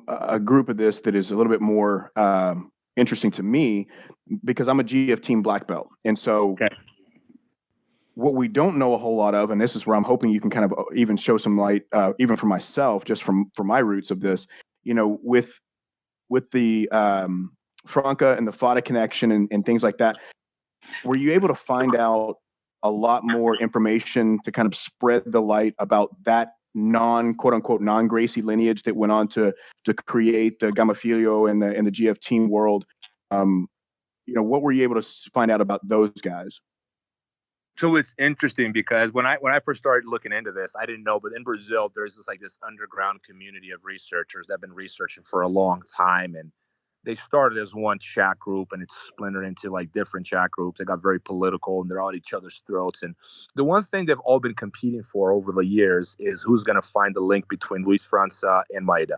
a group of this that is a little bit more interesting to me, because I'm a GF team black belt. And so what we don't know a whole lot of, and this is where I'm hoping you can kind of even show some light, even for myself, just from my roots of this, with the Franca and the Fada connection and things like that, were you able to find out a lot more information to kind of spread the light about that quote unquote non-Gracie lineage that went on to create the Gama Filho and the GF team world? What were you able to find out about those guys? So it's interesting because when I first started looking into this, I didn't know, but in Brazil, there's this underground community of researchers that have been researching for a long time. And they started as one chat group and it's splintered into different chat groups. They got very political and they're all at each other's throats. And the one thing they've all been competing for over the years is who's going to find the link between Luis França and Maeda.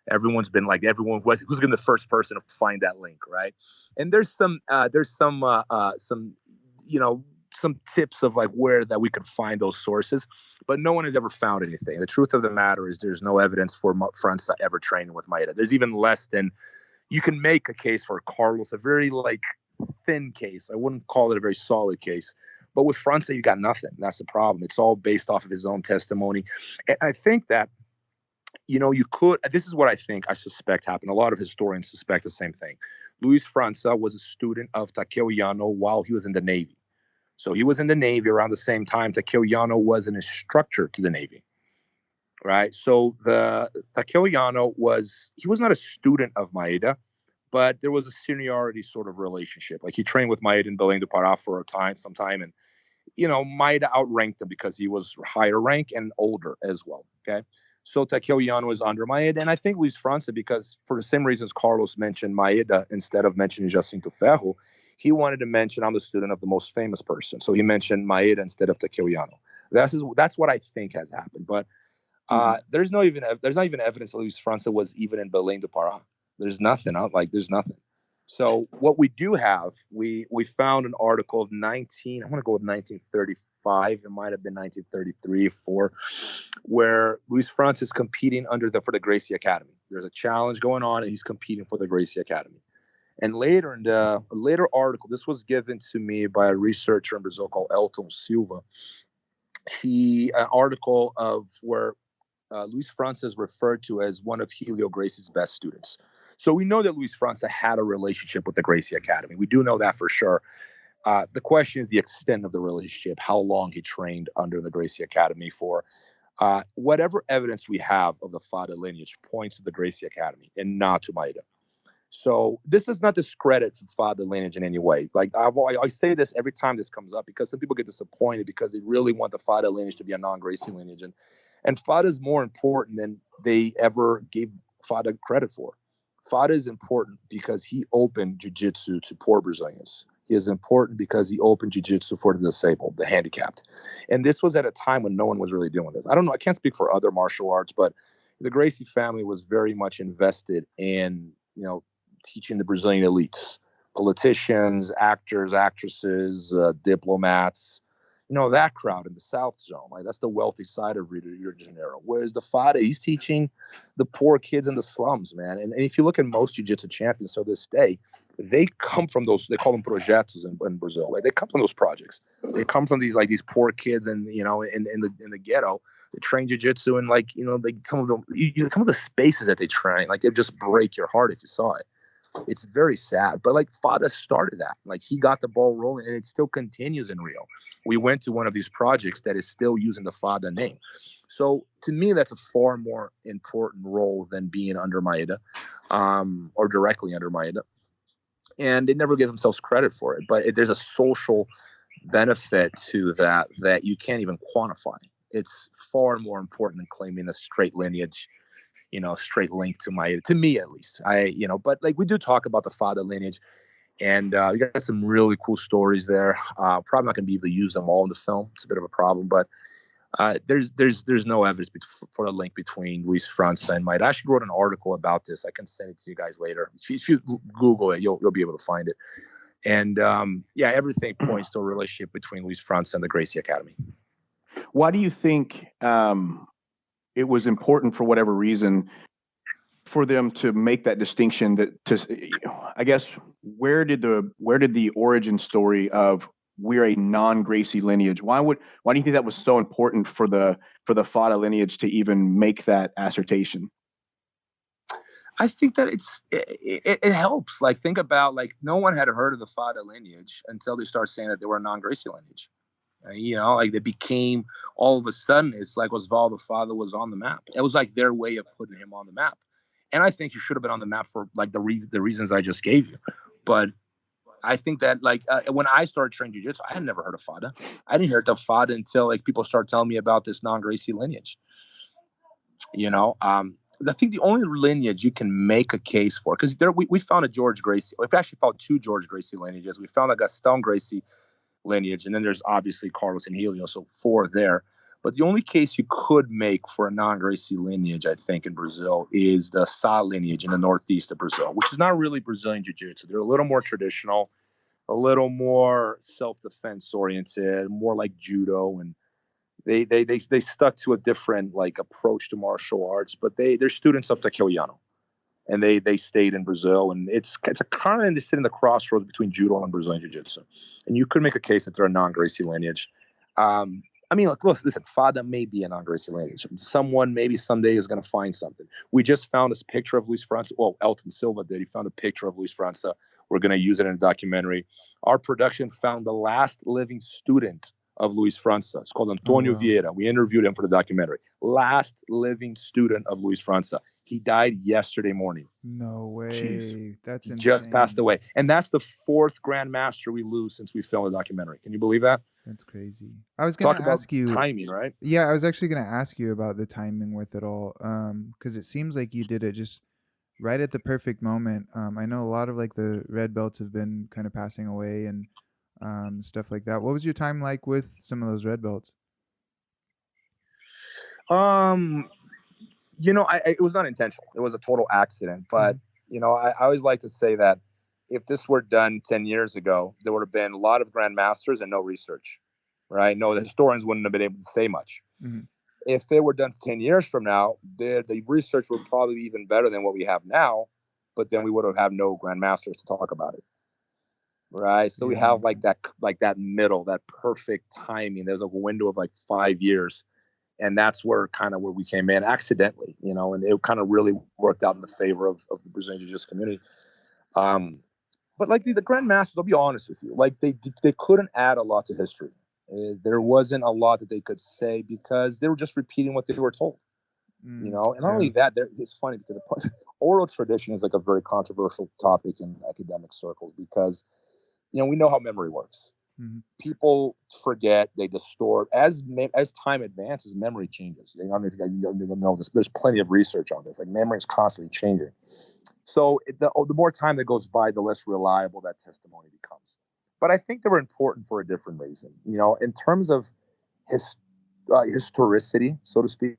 Everyone's been who's going to be the first person to find that link, right? And there's some tips of where that we could find those sources, but no one has ever found anything. The truth of the matter is there's no evidence for França ever training with Maeda. There's even less than you can make a case for Carlos, a very thin case. I wouldn't call it a very solid case, but with França, you got nothing. That's the problem. It's all based off of his own testimony. And I think that, this is what I suspect happened. A lot of historians suspect the same thing. Luis França was a student of Takeo Yano while he was in the Navy. So he was in the Navy around the same time Takeo Yano was an instructor to the Navy. Right. So the Takeo Yano was not a student of Maeda, but there was a seniority sort of relationship. He trained with Maeda in Belém do Pará for some time. And, Maeda outranked him because he was higher rank and older as well. Okay. So Takeo Yano was under Maeda. And I think Luis França, because for the same reasons Carlos mentioned Maeda instead of mentioning Jacinto Ferro, he wanted to mention I'm the student of the most famous person. So he mentioned Maeda instead of Takeo Yano. That's what I think has happened. But there's not even evidence that Luis França was even in Belém do Pará. There's nothing. There's nothing. So what we do have, we found an article of I want to go with 1935. It might have been 1933 or 4, where Luis França is competing for the Gracie Academy. There's a challenge going on, and he's competing for the Gracie Academy. And later in the later article, this was given to me by a researcher in Brazil called Elton Silva. An article of where Luis França is referred to as one of Helio Gracie's best students. So we know that Luis França had a relationship with the Gracie Academy. We do know that for sure. The question is the extent of the relationship, how long he trained under the Gracie Academy for. Whatever evidence we have of the Fada lineage points to the Gracie Academy and not to Maeda. So this does not discredit Fada lineage in any way. Like I say this every time this comes up because some people get disappointed because they really want the Fada lineage to be a non-Gracie lineage. And Fada is more important than they ever gave Fada credit for. Fada is important because he opened jiu-jitsu to poor Brazilians. He is important because he opened jiu-jitsu for the disabled, the handicapped. And this was at a time when no one was really doing this. I don't know. I can't speak for other martial arts, but the Gracie family was very much invested in, teaching the Brazilian elites, politicians, actors, actresses, diplomats, that crowd in the South Zone. Like that's the wealthy side of Rio de Janeiro. Whereas the Fada, he's teaching the poor kids in the slums, man. And if you look at most jiu-jitsu champions to this day, they come from those, they call them projetos in Brazil. Like they come from those projects. They come from these poor kids and, in the ghetto. They train jiu-jitsu and some of the spaces that they train, like it just break your heart if you saw it. It's very sad, but Fada started that. He got the ball rolling, and it still continues in Rio. We went to one of these projects that is still using the Fada name. So to me, that's a far more important role than being under Maeda, or directly under Maeda. And they never give themselves credit for it. But there's a social benefit to that you can't even quantify. It's far more important than claiming a straight lineage. Straight link to Maeda, to me at least. But we do talk about the Fada lineage, and you got some really cool stories there. Probably not going to be able to use them all in the film. It's a bit of a problem, but there's no evidence for a link between Luis França and Maeda. I actually wrote an article about this. I can send it to you guys later. If you Google it, you'll be able to find it. And everything points to a relationship between Luis França and the Gracie Academy. Why do you think it was important, for whatever reason, for them to make that distinction? I guess, where did the origin story of we're a non-Gracie lineage? Why do you think that was so important for the Fada lineage to even make that assertion? I think that it helps. Think about no one had heard of the Fada lineage until they start saying that they were a non-Gracie lineage. They became, all of a sudden, it's like Osvaldo Fada was on the map. It was their way of putting him on the map. And I think you should have been on the map for the reasons I just gave you. But I think that when I started training jiu-jitsu, I had never heard of Fada. I didn't hear of Fada until people started telling me about this non-Gracie lineage. I think the only lineage you can make a case for, because we found a George Gracie. We've actually found two George Gracie lineages. We found a Gaston Gracie lineage, and then there's obviously Carlos and Helio, so 4 there. But the only case you could make for a non-Gracie lineage, I think, in Brazil is the Sá lineage in the northeast of Brazil, which is not really Brazilian Jiu-Jitsu. They're a little more traditional, a little more self-defense oriented, more like judo, and they stuck to a different approach to martial arts. But they're students of Takeuiano, and they stayed in Brazil, and it's a kind of, they sit in the crossroads between judo and Brazilian Jiu-Jitsu. And you could make a case that they're a non-Gracie lineage. Listen, Fada may be a non-Gracie lineage. Someone maybe someday is going to find something. We just found this picture of Luis França. Well, Elton Silva did. He found a picture of Luis França. We're going to use it in a documentary. Our production found the last living student of Luis França. It's called Antonio Vieira. We interviewed him for the documentary. Last living student of Luis França. He died yesterday morning. No way. Jeez. That's insane. Just passed away. And that's the 4th grandmaster we lose since we filmed the documentary. Can you believe that? That's crazy. I was going to ask you timing, right? Yeah, I was actually going to ask you about the timing with it all, because it seems like you did it just right at the perfect moment. I know a lot of the red belts have been kind of passing away and stuff like that. What was your time like with some of those red belts? It was not intentional. It was a total accident. But, I always like to say that if this were done 10 years ago, there would have been a lot of grandmasters and no research, right? No, the historians wouldn't have been able to say much. Mm-hmm. If they were done 10 years from now, the research would probably be even better than what we have now, but then we would have had no grandmasters to talk about it, right? So we have that middle, that perfect timing. There's a window of 5 years. And that's where we came in accidentally, and it kind of really worked out in the favor of the Brazilian Jiu-Jitsu community. But like the grandmasters, I'll be honest with you, like they couldn't add a lot to history. There wasn't a lot that they could say because they were just repeating what they were told, And not only that, it's funny because oral tradition is like a very controversial topic in academic circles because, we know how memory works. Mm-hmm. People forget, they distort. As time advances, memory changes. I don't know if you guys know this. There's plenty of research on this. Like memory is constantly changing. So the more time that goes by, the less reliable that testimony becomes. But I think they were important for a different reason. In terms of historicity, so to speak,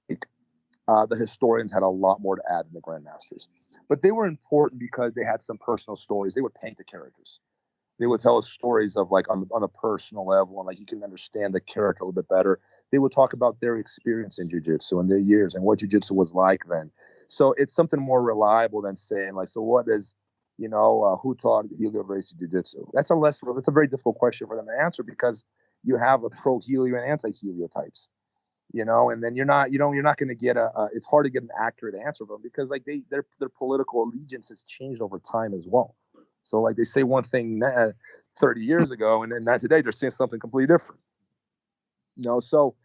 the historians had a lot more to add than the grandmasters. But they were important because they had some personal stories. They would paint the characters. They would tell us stories of like on a personal level, and like you can understand the character a little bit better. They would talk about their experience in jiu-jitsu and their years and what jiu-jitsu was like then. So it's something more reliable than saying like, so what is, who taught Helio Gracie jiu-jitsu? That's a very difficult question for them to answer because you have a pro Helio and anti Helio types, and then you're not going to get it's hard to get an accurate answer from them because like their political allegiance has changed over time as well. So like they say one thing 30 years ago, and then not today they're saying something completely different. So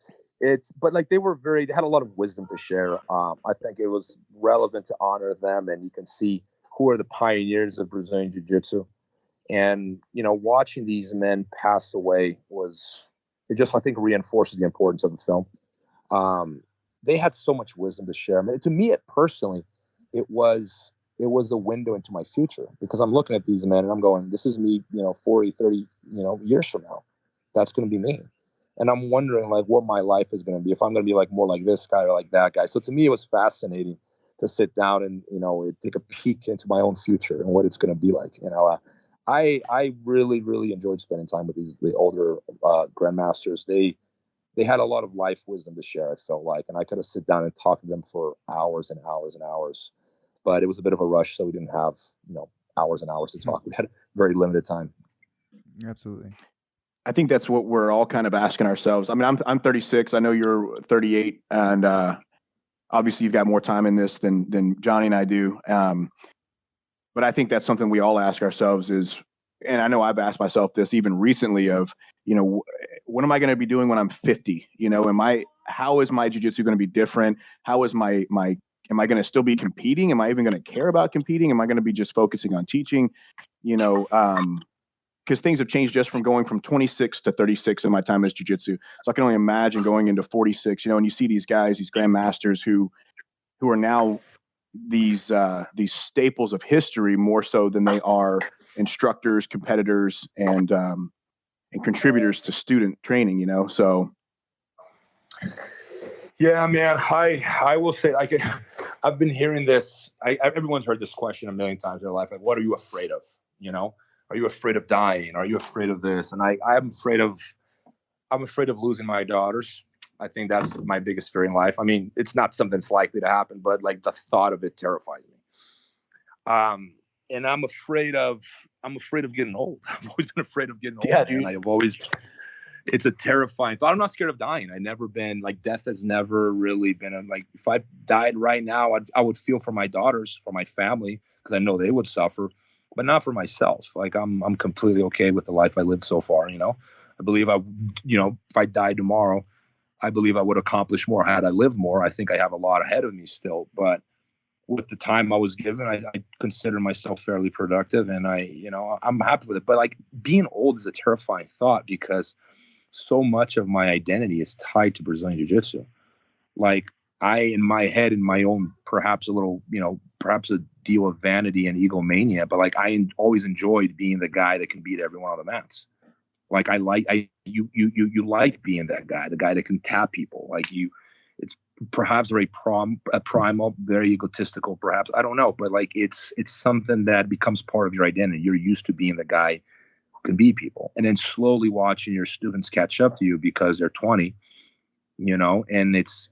but like they had a lot of wisdom to share. I think it was relevant to honor them, and you can see who are the pioneers of Brazilian Jiu-Jitsu. And watching these men pass away I think reinforces the importance of the film. They had so much wisdom to share. I mean, to me, personally, it was a window into my future because I'm looking at these men and I'm going, this is me, 40, 30, years from now. That's going to be me. And I'm wondering like what my life is going to be, if I'm going to be like more like this guy or like that guy. So to me, it was fascinating to sit down and, take a peek into my own future and what it's going to be like. I really, really enjoyed spending time with the older grandmasters. They had a lot of life wisdom to share, I felt like, and I could have sit down and talked to them for hours and hours and hours. But it was a bit of a rush, so we didn't have, hours and hours to talk. We had very limited time. Absolutely. I think that's what we're all kind of asking ourselves. I mean, I'm 36. I know you're 38, and obviously you've got more time in this than Jonny and I do. But I think that's something we all ask ourselves is, and I know I've asked myself this even recently of, what am I going to be doing when I'm 50? How is my jiu-jitsu going to be different? How is am I going to still be competing? Am I even going to care about competing? Am I going to be just focusing on teaching? Because things have changed just from going from 26 to 36 in my time as jiu-jitsu. So I can only imagine going into 46, and you see these guys, these grandmasters who are now these staples of history more so than they are instructors, competitors, and contributors to student training, so. Yeah, man. I will say, I've been hearing this. Everyone's heard this question a million times in their life. Like, what are you afraid of? Are you afraid of dying? Are you afraid of this? And I'm afraid of losing my daughters. I think that's my biggest fear in life. I mean, it's not something that's likely to happen, but like the thought of it terrifies me. And I'm afraid of getting old. I've always been afraid of getting old. Yeah, dude. It's a terrifying thought. I'm not scared of dying. I've never been like, death has never really been like, if I died right now, I would feel for my daughters, for my family, because I know they would suffer, but not for myself. Like I'm completely okay with the life I lived so far. I believe if I died tomorrow, I believe I would accomplish more had I lived more. I think I have a lot ahead of me still, but with the time I was given, I consider myself fairly productive, and I'm happy with it. But like being old is a terrifying thought because so much of my identity is tied to Brazilian Jiu-Jitsu. Like in my head, in my own, perhaps a deal of vanity and egomania, but like I always enjoyed being the guy that can beat everyone on the mats. Like you like being that guy, the guy that can tap people. Like it's perhaps very primal, very egotistical, perhaps. I don't know, but like it's something that becomes part of your identity. You're used to being the guy who can beat people, and then slowly watching your students catch up to you because they're 20, and it's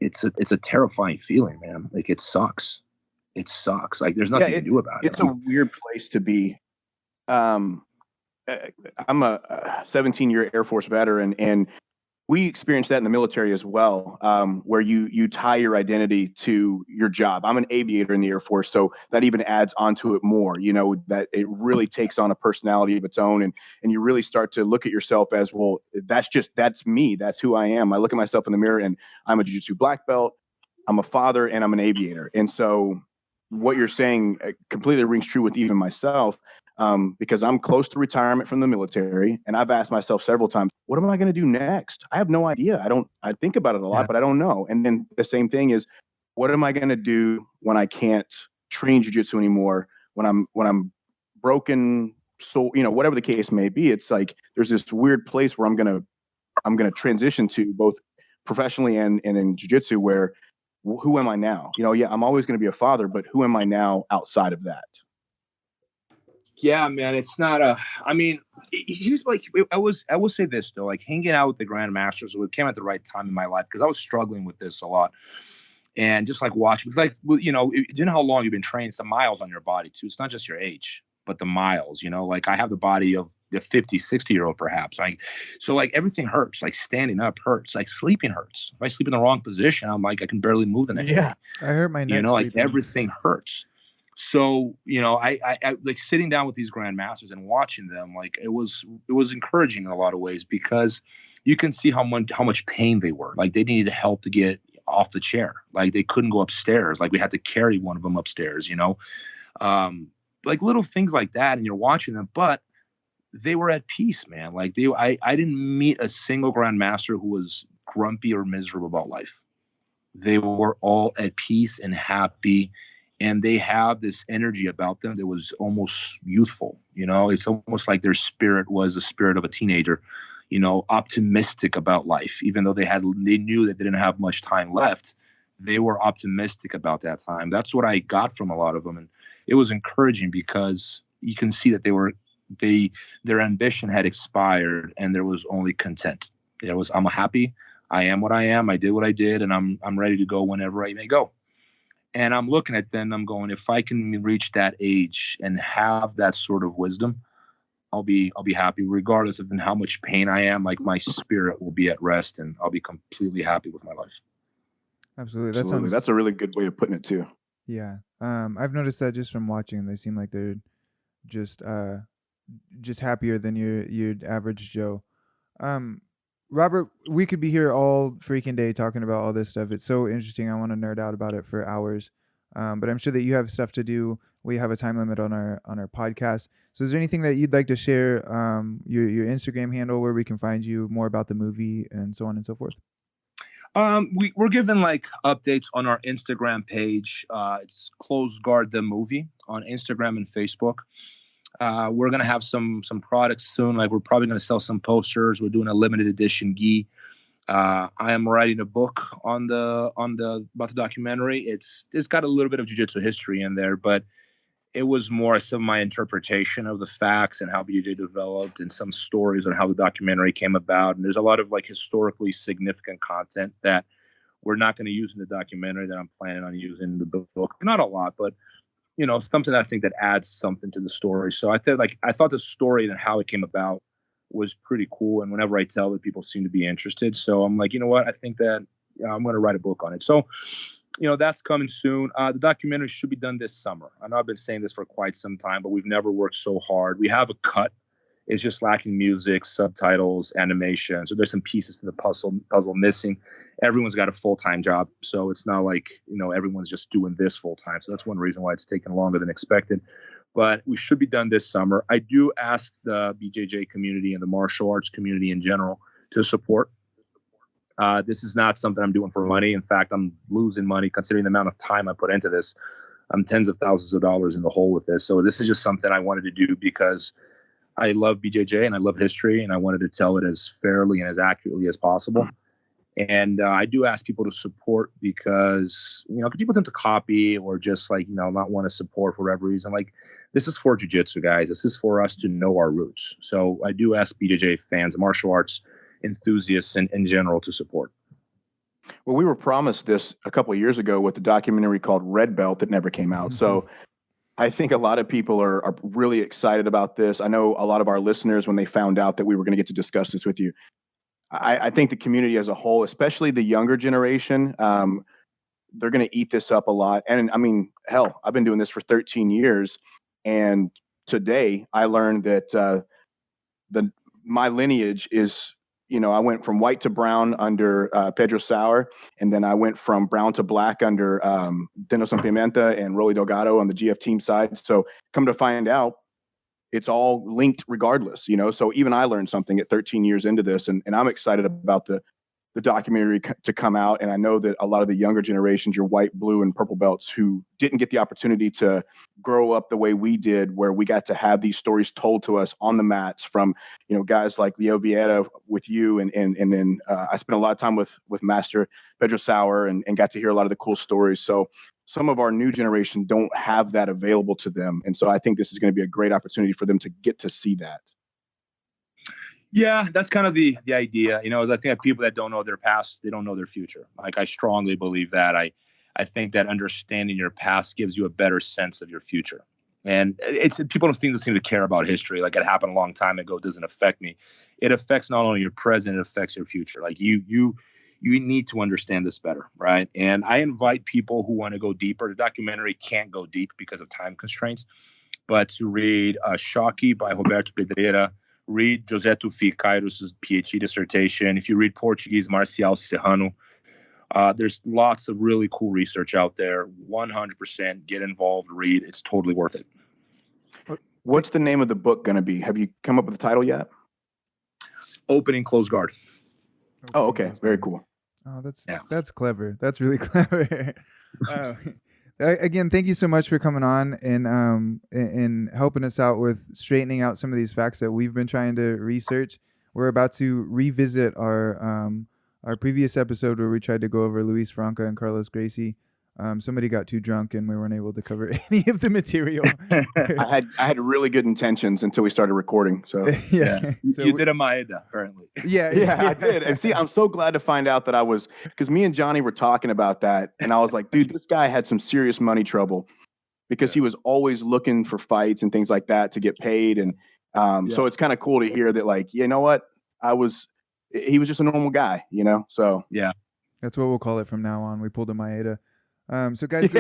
a terrifying feeling, man. Like it sucks. It sucks. Like there's nothing you can do about it. It's a weird place to be. I'm a 17-year Air Force veteran, and we experienced that in the military as well, where you tie your identity to your job. I'm an aviator in the Air Force, so that even adds onto it more, you know, that it really takes on a personality of its own. And you really start to look at yourself as, well, that's me. That's who I am. I look at myself in the mirror and I'm a Jiu-Jitsu Black Belt. I'm a father and I'm an aviator. And so what you're saying completely rings true with even myself. Because I'm close to retirement from the military, and I've asked myself several times, what am I going to do next? I have no idea. I think about it a lot, but I don't know. And then the same thing is, what am I going to do when I can't train jiu-jitsu anymore? When I'm broken, so, you know, whatever the case may be, it's like, there's this weird place where I'm going to transition to, both professionally and in jiu-jitsu, where who am I now? You know, yeah, I'm always going to be a father, but who am I now outside of that? Yeah, man, it's not I mean, he's like, I will say this though, like hanging out with the grandmasters, it came at the right time in my life, because I was struggling with this a lot, and just like watching, because like, you know how long you've been training, some miles on your body too. It's not just your age, but the miles, you know, like I have the body of a 50, 60-year-old perhaps. Like, so like everything hurts, like standing up hurts, like sleeping hurts. If I sleep in the wrong position, I'm like, I can barely move the next day. I hurt my neck. You know, like everything hurts. So, you know, I like sitting down with these grandmasters and watching them, like it was encouraging in a lot of ways, because you can see how much pain they were. Like they needed help to get off the chair. Like they couldn't go upstairs. Like we had to carry one of them upstairs, you know, like little things like that. And you're watching them, but they were at peace, man. Like I didn't meet a single grandmaster who was grumpy or miserable about life. They were all at peace and happy. And they have this energy about them that was almost youthful. You know, it's almost like their spirit was the spirit of a teenager, you know, optimistic about life. Even though they knew that they didn't have much time left, they were optimistic about that time. That's what I got from a lot of them. And it was encouraging, because you can see that their ambition had expired and there was only content. There was, I'm happy. I am what I am. I did what I did, and I'm ready to go whenever I may go. And I'm looking at them, I'm going, if I can reach that age and have that sort of wisdom, I'll be happy, regardless of how much pain I am. Like my spirit will be at rest, and I'll be completely happy with my life. Absolutely. That's a really good way of putting it too. Yeah. I've noticed that just from watching, they seem like they're just happier than your average Joe. Robert, we could be here all freaking day talking about all this stuff. It's so interesting. I want to nerd out about it for hours. But I'm sure that you have stuff to do. We have a time limit on our podcast. So is there anything that you'd like to share, your Instagram handle, where we can find you, more about the movie, and so on and so forth? We're giving like updates on our Instagram page. It's Close Guard the Movie on Instagram and Facebook. We're going to have some products soon. Like we're probably going to sell some posters. We're doing a limited edition gi. I am writing a book about the documentary. It's got a little bit of jiu-jitsu history in there, but it was more some of my interpretation of the facts and how BJJ developed, and some stories on how the documentary came about. And there's a lot of like historically significant content that we're not going to use in the documentary that I'm planning on using in the book. Not a lot, but you know, something that I think that adds something to the story. So I thought the story and how it came about was pretty cool. And whenever I tell it, people seem to be interested. So I'm like, you know what? I think that I'm going to write a book on it. So, you know, that's coming soon. The documentary should be done this summer. I know I've been saying this for quite some time, but we've never worked so hard. We have a cut. It's just lacking music, subtitles, animation. So there's some pieces to the puzzle missing. Everyone's got a full-time job. So it's not like, you know, everyone's just doing this full-time. So that's one reason why it's taken longer than expected. But we should be done this summer. I do ask the BJJ community and the martial arts community in general to support. This is not something I'm doing for money. In fact, I'm losing money considering the amount of time I put into this. I'm tens of thousands of dollars in the hole with this. So this is just something I wanted to do because I love BJJ and I love history, and I wanted to tell it as fairly and as accurately as possible. And I do ask people to support because, you know, people tend to copy or just like, you know, not want to support for whatever reason. Like, this is for jiu-jitsu, guys. This is for us to know our roots. So I do ask BJJ fans, martial arts enthusiasts in general to support. Well, we were promised this a couple of years ago with the documentary called Red Belt that never came out. So I think a lot of people are really excited about this. I know a lot of our listeners, when they found out that we were going to get to discuss this with you, I think the community as a whole, especially the younger generation, they're going to eat this up a lot. And I mean, hell, I've been doing this for 13 years. And today I learned that my lineage is, I went from white to brown under Pedro Sauer. And then I went from brown to black under Denison Pimenta and Rolly Delgado on the GF team side. So come to find out, it's all linked regardless, So even I learned something at 13 years into this, and I'm excited about the documentary to come out. And I know that a lot of the younger generations, your white, blue, and purple belts who didn't get the opportunity to grow up the way we did, where we got to have these stories told to us on the mats from, guys like Leo Vieira with you. And then I spent a lot of time with Master Pedro Sauer and got to hear a lot of the cool stories. So some of our new generation don't have that available to them. And so I think this is going to be a great opportunity for them to get to see that. Yeah, that's kind of the idea. I think that people that don't know their past, they don't know their future. Like, I strongly believe that. I think that understanding your past gives you a better sense of your future. And people don't seem to care about history. Like, it happened a long time ago. It doesn't affect me. It affects not only your present, it affects your future. Like, you need to understand this better, right? And I invite people who want to go deeper. The documentary can't go deep because of time constraints, but to read Choque by Roberto Pedreira, read José Tufi Kairos' PhD dissertation. If you read Portuguese, Marcial Serrano, there's lots of really cool research out there. 100% get involved, read. It's totally worth it. What's the name of the book going to be? Have you come up with the title yet? Opening Close Guard. Oh, okay. Very cool. Oh, that's clever. That's really clever. Again, thank you so much for coming on and helping us out with straightening out some of these facts that we've been trying to research. We're about to revisit our previous episode where we tried to go over Luis Franca and Carlos Gracie. Somebody got too drunk and we weren't able to cover any of the material. I had really good intentions until we started recording. So yeah. So you did a Maeda, apparently. Yeah, I did. And see, I'm so glad to find out that because me and Jonny were talking about that, and I was like, dude, this guy had some serious money trouble because he was always looking for fights and things like that to get paid. And so it's kind of cool to hear that, like, you know what, he was just a normal guy, So yeah, that's what we'll call it from now on. We pulled a Maeda. So guys,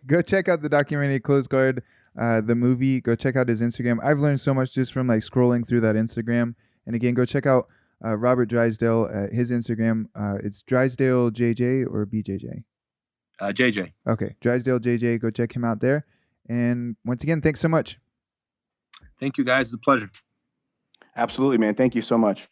go check out the documentary Close Guard, the movie. Go check out his Instagram. I've learned so much just from like scrolling through that Instagram. And again, go check out Robert Drysdale, his Instagram. It's Drysdale JJ or BJJ? JJ. Okay, Drysdale JJ. Go check him out there. And once again, thanks so much. Thank you, guys. It's a pleasure. Absolutely, man. Thank you so much.